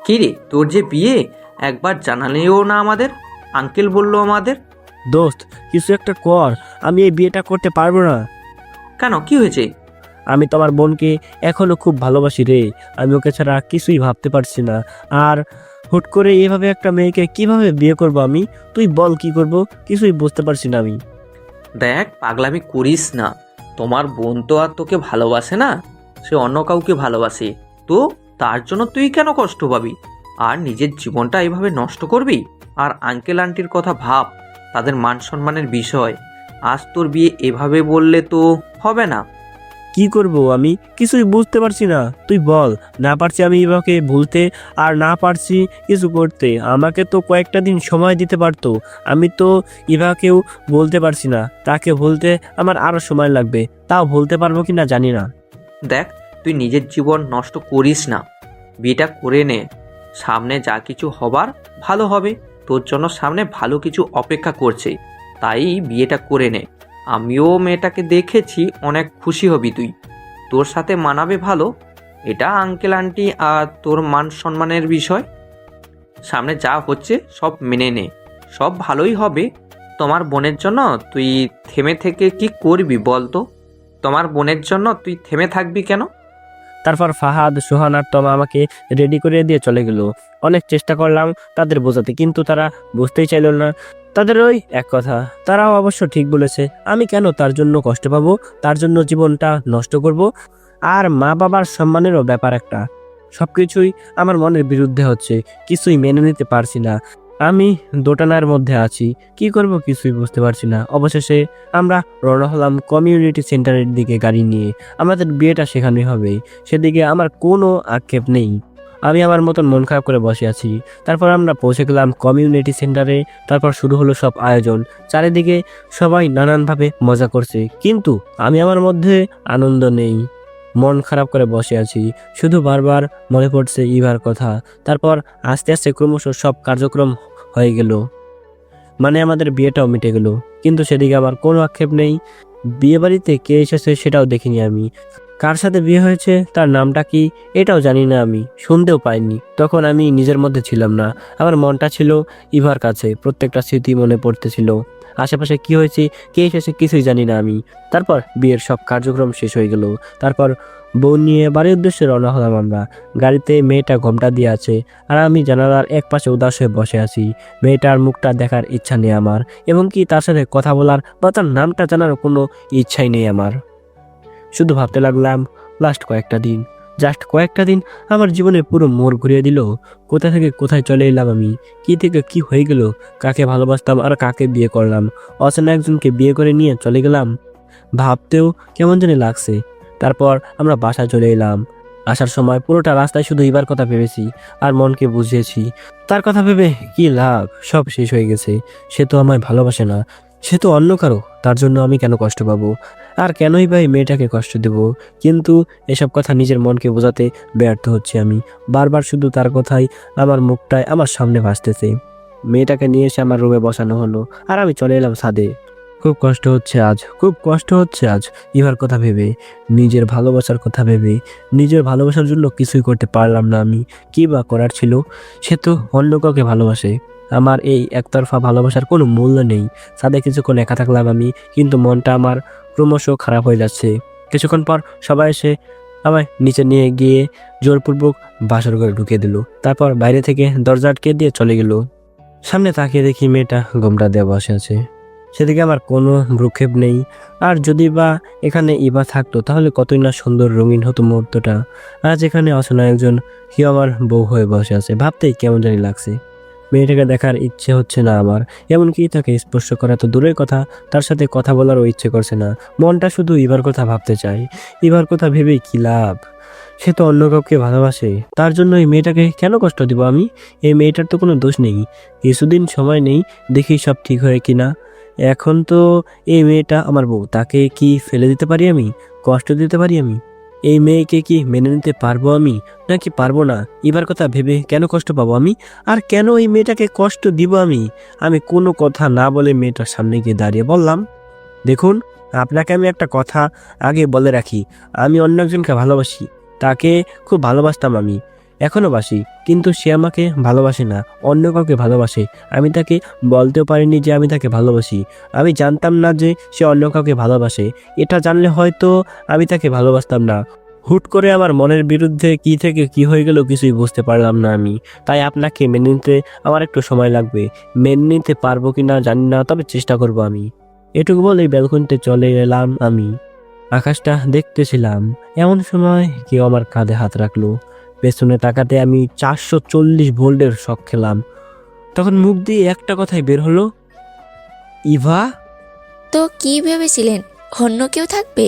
কি রে, তোর যে বিয়ে, একবার জানালেও না আমাদের? আঙ্কেল বললো আমাদের। দোস্ত কিছু একটা কর, আমি এই বিয়েটা করতে পারবো না। কেন, কি হয়েছে? আমি তোমার বোনকে এখনো খুব ভালোবাসি রে। আমি ওকে ছাড়া কিছুই ভাবতে পারছি না। আর হুট করে এভাবে একটা মেয়েকে কিভাবে বিয়ে করব আমি? তুই বল কি করব, কিছুই বুঝতে পারছি না আমি। দেখ, পাগলামি করিস না। তোমার বোন তো আর তোকে ভালোবাসে না, সে অন্য কাউকে ভালোবাসে। তো তার জন্য তুই কেন কষ্ট পাবি আর নিজের জীবনটা এভাবে নষ্ট করবি? আর আঙ্কেল আন্টির কথা ভাব, তাদের মান সম্মানের বিষয়। আজ তোর বিয়ে এভাবে বললে তো হবে না। কি করব আমি কিছুই বুঝতে পারছি না। তুই বল। না পারছি আমি ইভাকে ভুলতে, আর না পারছি কিছু করতে। আমাকে তো কয়েকটা দিন সময় দিতে পারতো। আমি তো ইভাকেও বলতে পারছি না। তাকে বলতে আমার আরো সময় লাগবে, তাও বলতে পারবো কি না জানি না। দেখ, তুই নিজের জীবন নষ্ট করিস না, বিয়েটা করে নে। সামনে যা কিছু হবার ভালো হবে, তোর জন্য সামনে ভালো কিছু অপেক্ষা করছে, তাই বিয়েটা করে নে। আমিও মেয়েটাকে দেখেছি, অনেক খুশি হবি তুই, তোর সাথে মানাবে ভালো। এটা আঙ্কেল আন্টি আর তোর মান সম্মানের বিষয়। সামনে যা হচ্ছে সব মেনে নে, সব ভালোই হবে। তোমার বোনের জন্য তুই থেমে থেকে কি করবি বল তো? তোমার বোনের জন্য তুই থেমে থাকবি কেন? তারপর ফাহাদ, সোহান আর তমা আমাকে রেডি করে দিয়ে চলে গেল। অনেক চেষ্টা করলাম তাদের বোঝাতে, কিন্তু তারা বুঝতেই চাইল না। তাদের ওই এক কথা। তারাও অবশ্য ঠিক বলেছে। আমি কেন তার জন্য কষ্ট পাবো, তার জন্য জীবনটা নষ্ট করব? আর মা বাবার সম্মানেরও ব্যাপার একটা। সবকিছুই আমার মনের বিরুদ্ধে হচ্ছে, কিছুই মেনে নিতে পারছি না। আমি দোটানার মধ্যে আছি, কি করব কিছুই বুঝতে পারছি না। অবশেষে আমরা রওনা হলাম কমিউনিটি সেন্টারের দিকে গাড়ি নিয়ে। আমাদের বিয়েটা সেখানেই হবে, সেদিকে আমার কোনো আক্ষেপ নেই। আমি আমার মতন মন খারাপ করে বসে আছি। তারপর আমরা পৌঁছে গেলাম কমিউনিটি সেন্টারে। তারপর শুরু হলো সব আয়োজন। চারিদিকে সবাই নানানভাবে মজা করছে, কিন্তু আমি আমার মধ্যে আনন্দ নেই। মন খারাপ করে বসে আছি, শুধু বারবার মনে পড়ছে ইভার কথা। তারপর আস্তে আস্তে ক্রমশ সব কার্যক্রম হয়ে গেল, মানে আমাদের বিয়েটাও মিটে গেল। কিন্তু সেদিকে আমার কোনো আক্ষেপ নেই। বিয়ে বাড়িতে কে এসেছে সেটাও দেখিনি আমি। কার সাথে বিয়ে হয়েছে, তার নামটা কি, এটাও জানি না আমি, শুনতেও পাইনি। তখন আমি নিজের মধ্যে ছিলাম না। আমার মনটা ছিল ইভার কাছে। প্রত্যেকটা স্মৃতি মনে পড়তেছিল। আশেপাশে কি হয়েছে, কে এসেছে কিছুই জানি না আমি। তারপর বিয়ের সব কার্যক্রম শেষ হয়ে গেল। তারপর বউ নিয়ে বাড়ির উদ্দেশ্যে রওনা হলাম আমরা। গাড়িতে মেয়েটা ঘোমটা দিয়ে আছে, আর আমি জানালার এক পাশে উদাস হয়ে বসে আছি। মেয়েটার মুখটা দেখার ইচ্ছা নেই আমার, এবং কি তার সাথে কথা বলার বা তার নামটা জানার কোনো ইচ্ছাই নেই আমার। শুধু ভাবতে লাগলাম লাস্ট কয়েকটা দিন, জাস্ট কয়েকটা দিন আমার জীবনে পুরো মোড় ঘুরিয়ে দিল। কোথা থেকে কোথায় চলে এলাম আমি, কি থেকে কি হয়ে গেল, কাকে ভালোবাসতাম আর কাকে বিয়ে করলাম, অচেনা একজনকে বিয়ে করে নিয়ে চলে গেলাম। ভাবতেও কেমন জানি লাগছে। তারপর আমরা বাসায় চলে এলাম। আসার সময় পুরোটা রাস্তায় শুধু ইবার কথা ভেবেছি আর মনকে বুঝিয়েছি তার কথা ভেবে কি লাভ, সব শেষ হয়ে গেছে। সে তো আমায় ভালোবাসে না, সে তো অন্য কারো। তার জন্য আমি কেন কষ্ট পাবো, আর কেনই বা এই মেয়েটাকে কষ্ট দেব? কিন্তু এসব কথা নিজের মনকে বোঝাতে ব্যর্থ হচ্ছে আমি। বারবার শুধু তার কথাই আমার মুখটায় আমার সামনে ভাসতেছে। মেয়েটাকে নিয়ে এসে আমার রুমে বসানো হলো আর আমি চলে এলাম ছাদে। খুব কষ্ট হচ্ছে আজ, খুব কষ্ট হচ্ছে আজ ইভার কথা ভেবে, নিজের ভালোবাসার কথা ভেবে। নিজের ভালোবাসার জন্য কিছুই করতে পারলাম না আমি। কি বা করার ছিল? সে তো অন্য কাউকে ভালোবাসে। আমার এই একতরফা ভালোবাসার কোনো মূল্য নেই। ছাদে কিছুক্ষণ একা থাকলাম আমি, কিন্তু মনটা আমার ক্রমশ খারাপ হয়ে যাচ্ছে। কিছুক্ষণ পর সবাই এসে আমায় নিচে নিয়ে গিয়ে জোরপূর্বক বাসর ঘরে ঢুকিয়ে দিল। তারপর বাইরে থেকে দরজা আটকে দিয়ে চলে গেল। সামনে তাকিয়ে দেখি মেয়েটা গোমটা দিয়ে বসে আছে। সেদিকে আমার কোনো ভ্রুক্ষেপ নেই। আর যদি বা এখানে ইভা থাকতো তাহলে কতই না সুন্দর রঙিন হতো মুহূর্তটা। আজ এখানে অচেনা একজন কি আমার বউ হয়ে বসে আছে, ভাবতেই কেমন জানি লাগছে। মেয়েটাকে দেখার ইচ্ছে হচ্ছে না আমার, এমনকি তাকে স্পর্শ করা তো দূরের কথা, তার সাথে কথা বলারও ইচ্ছে করছে না। মনটা শুধু ইভার কথা ভাবতে চায়। ইভার কথা ভেবেই কি লাভ? সে তো অন্য কাউকে ভালোবাসে। তার জন্য এই মেয়েটাকে কেন কষ্ট দিব আমি? এই মেয়েটার তো কোনো দোষ নেই। কিছুদিন সময় নেই, দেখি সব ঠিক হয় কিনা। এখন তো এই মেয়েটা আমার বউ, তাকে কি ফেলে দিতে পারি আমি? কষ্ট দিতে পারি আমি? এই মেয়েকে কি মেনে নিতে পারবো আমি, নাকি পারবো না? এবার কথা ভেবে কেন কষ্ট পাবো আমি? আর কেন এই মেয়েটাকে কষ্ট দিব আমি? আমি কোনো কথা না বলে মেয়েটার সামনে গিয়ে দাঁড়িয়ে বললাম, দেখুন, আপনাকে আমি একটা কথা আগে বলে রাখি। আমি অন্য একজনকে ভালোবাসি। তাকে খুব ভালোবাসতাম আমি, এখনো বাসি। কিন্তু সে আমাকে ভালোবাসে না, অন্য কাউকে ভালোবাসে। আমি তাকে বলতেও পারিনি যে আমি তাকে ভালোবাসি। আমি জানতাম না যে সে অন্য কাউকে ভালোবাসে। এটা জানলে হয়তো আমি তাকে ভালোবাসতাম না। হুট করে আমার মনের বিরুদ্ধে কি থেকে কি হয়ে গেল কিছুই বুঝতে পারলাম না আমি। তাই আপনাকে মেনে নিতে আমার একটু সময় লাগবে। মেনে নিতে পারবো কিনা জানি না, তবে চেষ্টা করব আমি। এটুকু বলেই ব্যালকনিতে চলে এলাম আমি। আকাশটা দেখতেছিলাম। এমন সময় কেউ আমার কাঁধে হাত রাখলো। পেছনে তাকাতে আমি 440 ভোল্টের শক খেলাম। তখন মুখ দিয়ে একটা কথাই বের হলো, ইভা। তো কি ভেবেছিলেন অন্য কেউ থাকবে?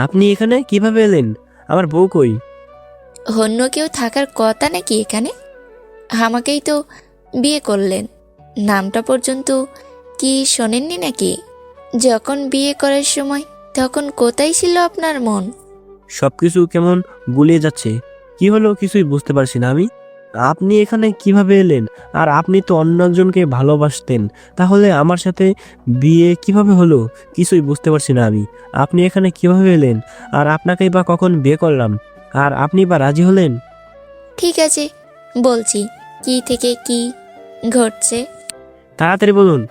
আপনি এখানে কিভাবে এলেন? আমার বউ কই? অন্য কেউ থাকার কথা নাকি এখানে? আমাকেই তো বিয়ে করলেন, নামটা পর্যন্ত কি শোনেননি নাকি? যখন বিয়ে করার সময় তখন কোথায় ছিল আপনার মন? সবকিছু কেমন গুলিয়ে যাচ্ছে। কি হলো কিছুই বুঝতে পারছি না আমি। আপনি এখানে কিভাবে এলেন? আর আপনি তো অন্য একজনকে ভালোবাসতেন, তাহলে আমার সাথে বিয়ে কিভাবে হলো? কিছুই বুঝতে পারছি না আমি। আপনি এখানে কিভাবে এলেন? আর আপনাকেই বা কখন বিয়ে করলাম? আর আপনি বা রাজি হলেন? ঠিক আছে, বলছি কি থেকে কি ঘটছে। তাড়াতাড়ি বলুন।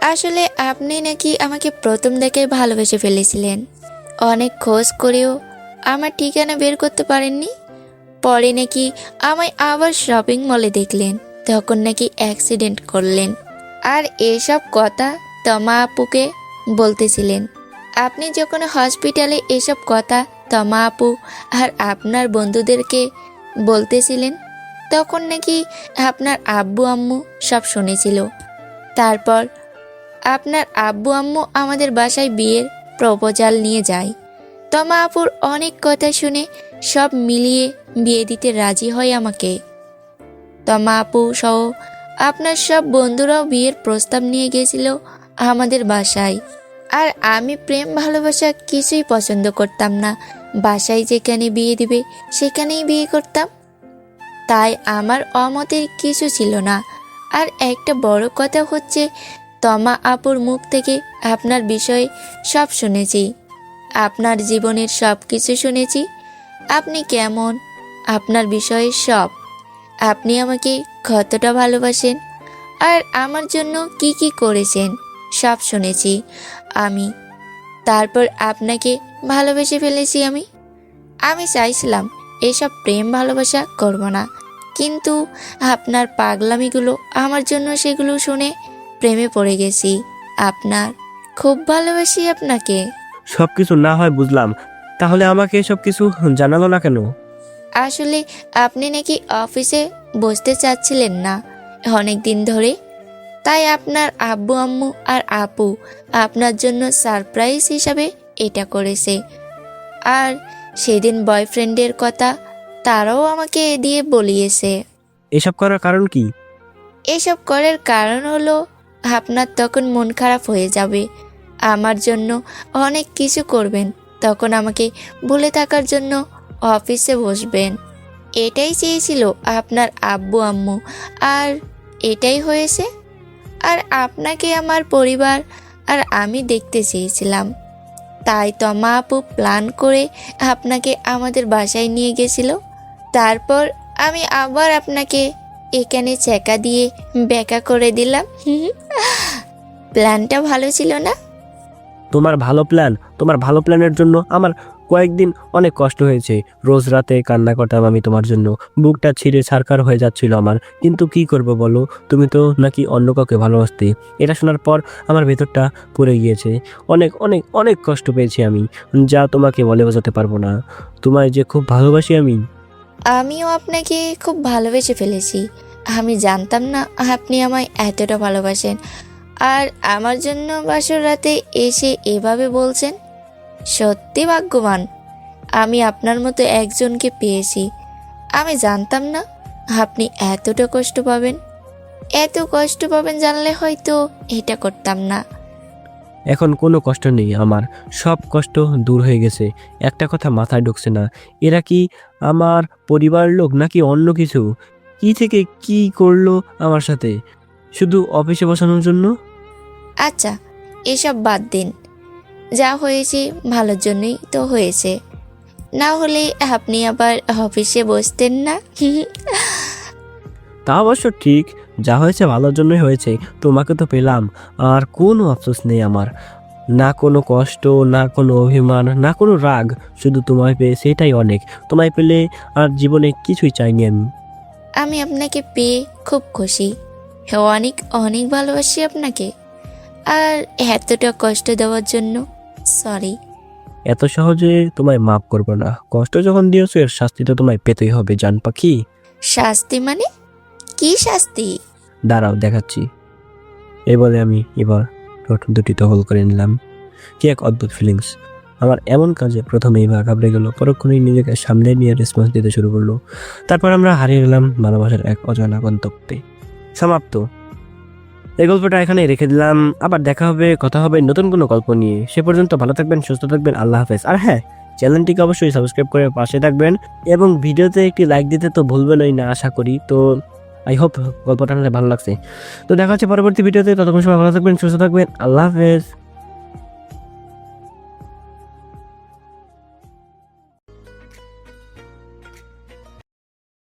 আসলে আপনি নাকি আমাকে প্রথম দেখে ভালোবেসে ফেলেছিলেন। অনেক খোঁজ করেও আমার ঠিকানা বের করতে পারেননি। পরে নাকি আমায় আবার শপিং মলে দেখলেন, তখন নাকি অ্যাক্সিডেন্ট করলেন। আর এসব কথা তমা আপুকে বলতেছিলেন। আপনি যখন হসপিটালে এসব কথা তমা আপু আর আপনার বন্ধুদেরকে বলতেছিলেন, তখন নাকি আপনার আব্বু আম্মু সব শুনেছিল। তারপর আপনার আব্বু আম্মু আমাদের বাসায় বিয়ের প্রপোজাল নিয়ে যায়। তমা আপুর অনেক কথা শুনে সব মিলিয়ে বিয়ে দিতে রাজি হয় আমাকে। তমা আপু সহ আপনার সব বন্ধুরাও বিয়ের প্রস্তাব নিয়ে গেছিল আমাদের বাসায়। আর আমি প্রেম ভালোবাসা কিছুই পছন্দ করতাম না। বাসায় যেখানে বিয়ে দিবে সেখানেই বিয়ে করতাম। তাই আমার অমতের কিছু ছিল না। আর একটা বড় কথা হচ্ছে, তমা আপুর মুখ থেকে আপনার বিষয়ে সব শুনেছি। আপনার জীবনের সব কিছু শুনেছি। আপনি কেমন, আপনার বিষয়ে সব। আপনি আমাকে কতটা ভালোবাসেন আর আমার জন্য কি কি করেছেন সব শুনেছি আমি। তারপর আপনাকে ভালোবেসে ফেলেছি আমি। আমি চাইছিলাম এসব প্রেম ভালোবাসা করব না, কিন্তু আপনার পাগলামিগুলো আমার জন্য সেগুলো শুনে প্রেমে পড়ে গেছি। আপনার খুব ভালোবাসি আপনাকে। সবকিছু না হয় বুঝলাম, তাহলে আমাকে এসব কিছু জানালো না কেন? আসলে আপনি নাকি অফিসে বসতে চাচ্ছিলেন না অনেক দিন ধরে, তাই আপনার আব্বু আম্মু আর আপু আপনার জন্য সারপ্রাইজ হিসাবে এটা করেছে। আর সেদিন বয়ফ্রেন্ডের কথা তারাও আমাকে দিয়ে বলিয়েছে। এসব করার কারণ কি? এসব করার কারণ হলো আপনার তখন মন খারাপ হয়ে যাবে, আমার জন্য অনেক কিছু করবেন, তখন আমাকে ভুলে থাকার জন্য অফিসে বসবেন। এটাই চেয়েছিল আপনার আব্বু আম্মু, আর এটাই হয়েছে। আর আপনাকে আমার পরিবার আর আমি দেখতে চেয়েছিলাম, তাই তমা আপু প্ল্যান করে আপনাকে আমাদের বাসায় নিয়ে গেছিল। তারপর আমি আবার আপনাকে এখানে চেকা দিয়ে ব্যাকা করে দিলাম। প্ল্যানটা ভালো ছিল না? তোমার ভালো প্ল্যানের জন্য আমার কয়েকদিন অনেক কষ্ট হয়েছে। রোজ রাতে কান্না করতাম আমি তোমার জন্য, বুকটা ছিঁড়ে ছারকার হয়ে যাচ্ছিল আমার। কিন্তু কি করব বলো, তুমি তো নাকি অন্য কাউকে ভালোবাসতে। এটা শোনার পর আমার ভেতরটা পুড়ে গিয়েছে। অনেক অনেক অনেক কষ্ট পেয়েছি আমি, যা তোমাকে বলে বোঝাতে পারবো না। তোমায় যে খুব ভালোবাসি আমি। আমিও আপনাকে খুব ভালোবেসে ফেলেছি। আমি জানতাম না আপনি আমায় এতটা ভালোবাসেন, আর আমার জন্য বাসর রাতে এসে এভাবে বলছেন। সত্যি ভাগ্যবান, আমি আপনার মতো একজনকে পেয়েছি। আমি জানতাম না আপনি এতটা কষ্ট পাবেন। এত কষ্ট পাবেন জানলে হয়তো এটা করতাম না। এখন কোনো কষ্ট নেই, আমার সব কষ্ট দূর হয়ে গেছে। একটা কথা মাথায় ঢুকছে না, এরা কি আমার পরিবার লোক নাকি অন্য কিছু? কি থেকে কি করলো আমার সাথে, শুধু অফিসে বসানোর জন্য? আচ্ছা, এসব বাদ দিন। যা হয়েছে ভালোর জন্যই তো হয়েছে, না হলে আপনি আবার অফিসে বসতেন না। তা অবশ্য ঠিক, যা হয়েছে ভালোর জন্যই হয়েছে। তোমাকে তো পেলাম, আর কোনো আফসোস নেই আমার। না কোনো কষ্ট, না কোনো অভিমান, না কোনো রাগ, শুধু তোমায় পেয়েছি, এটাই অনেক। তোমায় পেলে আর জীবনে কিছুই চাইনি আমি। আমি আপনাকে পেয়ে খুব খুশি। অনেক অনেক ভালোবাসি আপনাকে, আর এতটা কষ্ট দেওয়ার জন্য সরি। এত সহজে তোমায় মাফ করবো না। কষ্ট যখন দিয়েছো, এর শাস্তি তো তোমায় পেতেই হবে জান পাখি। শাস্তি মানে? কি শাস্তি? দাঁড়াও দেখাচ্ছি। এই বলে আমি এবার ঠোঁট দুটি টহল করে নিলাম। কি এক অদ্ভুত ফিলিংস! আমার এমন কাজে প্রথমে এইবার ঘাবড়ে গেল, পরক্ষণেই নিজেকে সামনে নিয়ে রেসপন্স দিতে শুরু করলো। তারপর আমরা হারিয়ে গেলাম ভালোবাসার এক অজানা গন্তব্যে। সমাপ্ত। এই গল্পটা এখানে রেখে দিলাম। আবার দেখা হবে, কথা হবে নতুন কোনো গল্প নিয়ে। সে পর্যন্ত ভালো থাকবেন, সুস্থ থাকবেন। আল্লাহ হাফেজ। আর হ্যাঁ, চ্যানেলটিকে অবশ্যই সাবস্ক্রাইব করে পাশে থাকবেন, এবং ভিডিওতে একটি লাইক দিতে তো ভুলবেনই না আশা করি। তো আই হোপ গল্পটা আপনাদের ভালো লাগছে। তো দেখা হচ্ছে পরবর্তী ভিডিওতে। ততক্ষণ সময় ভালো থাকবেন, সুস্থ থাকবেন। আল্লাহ হাফেজ।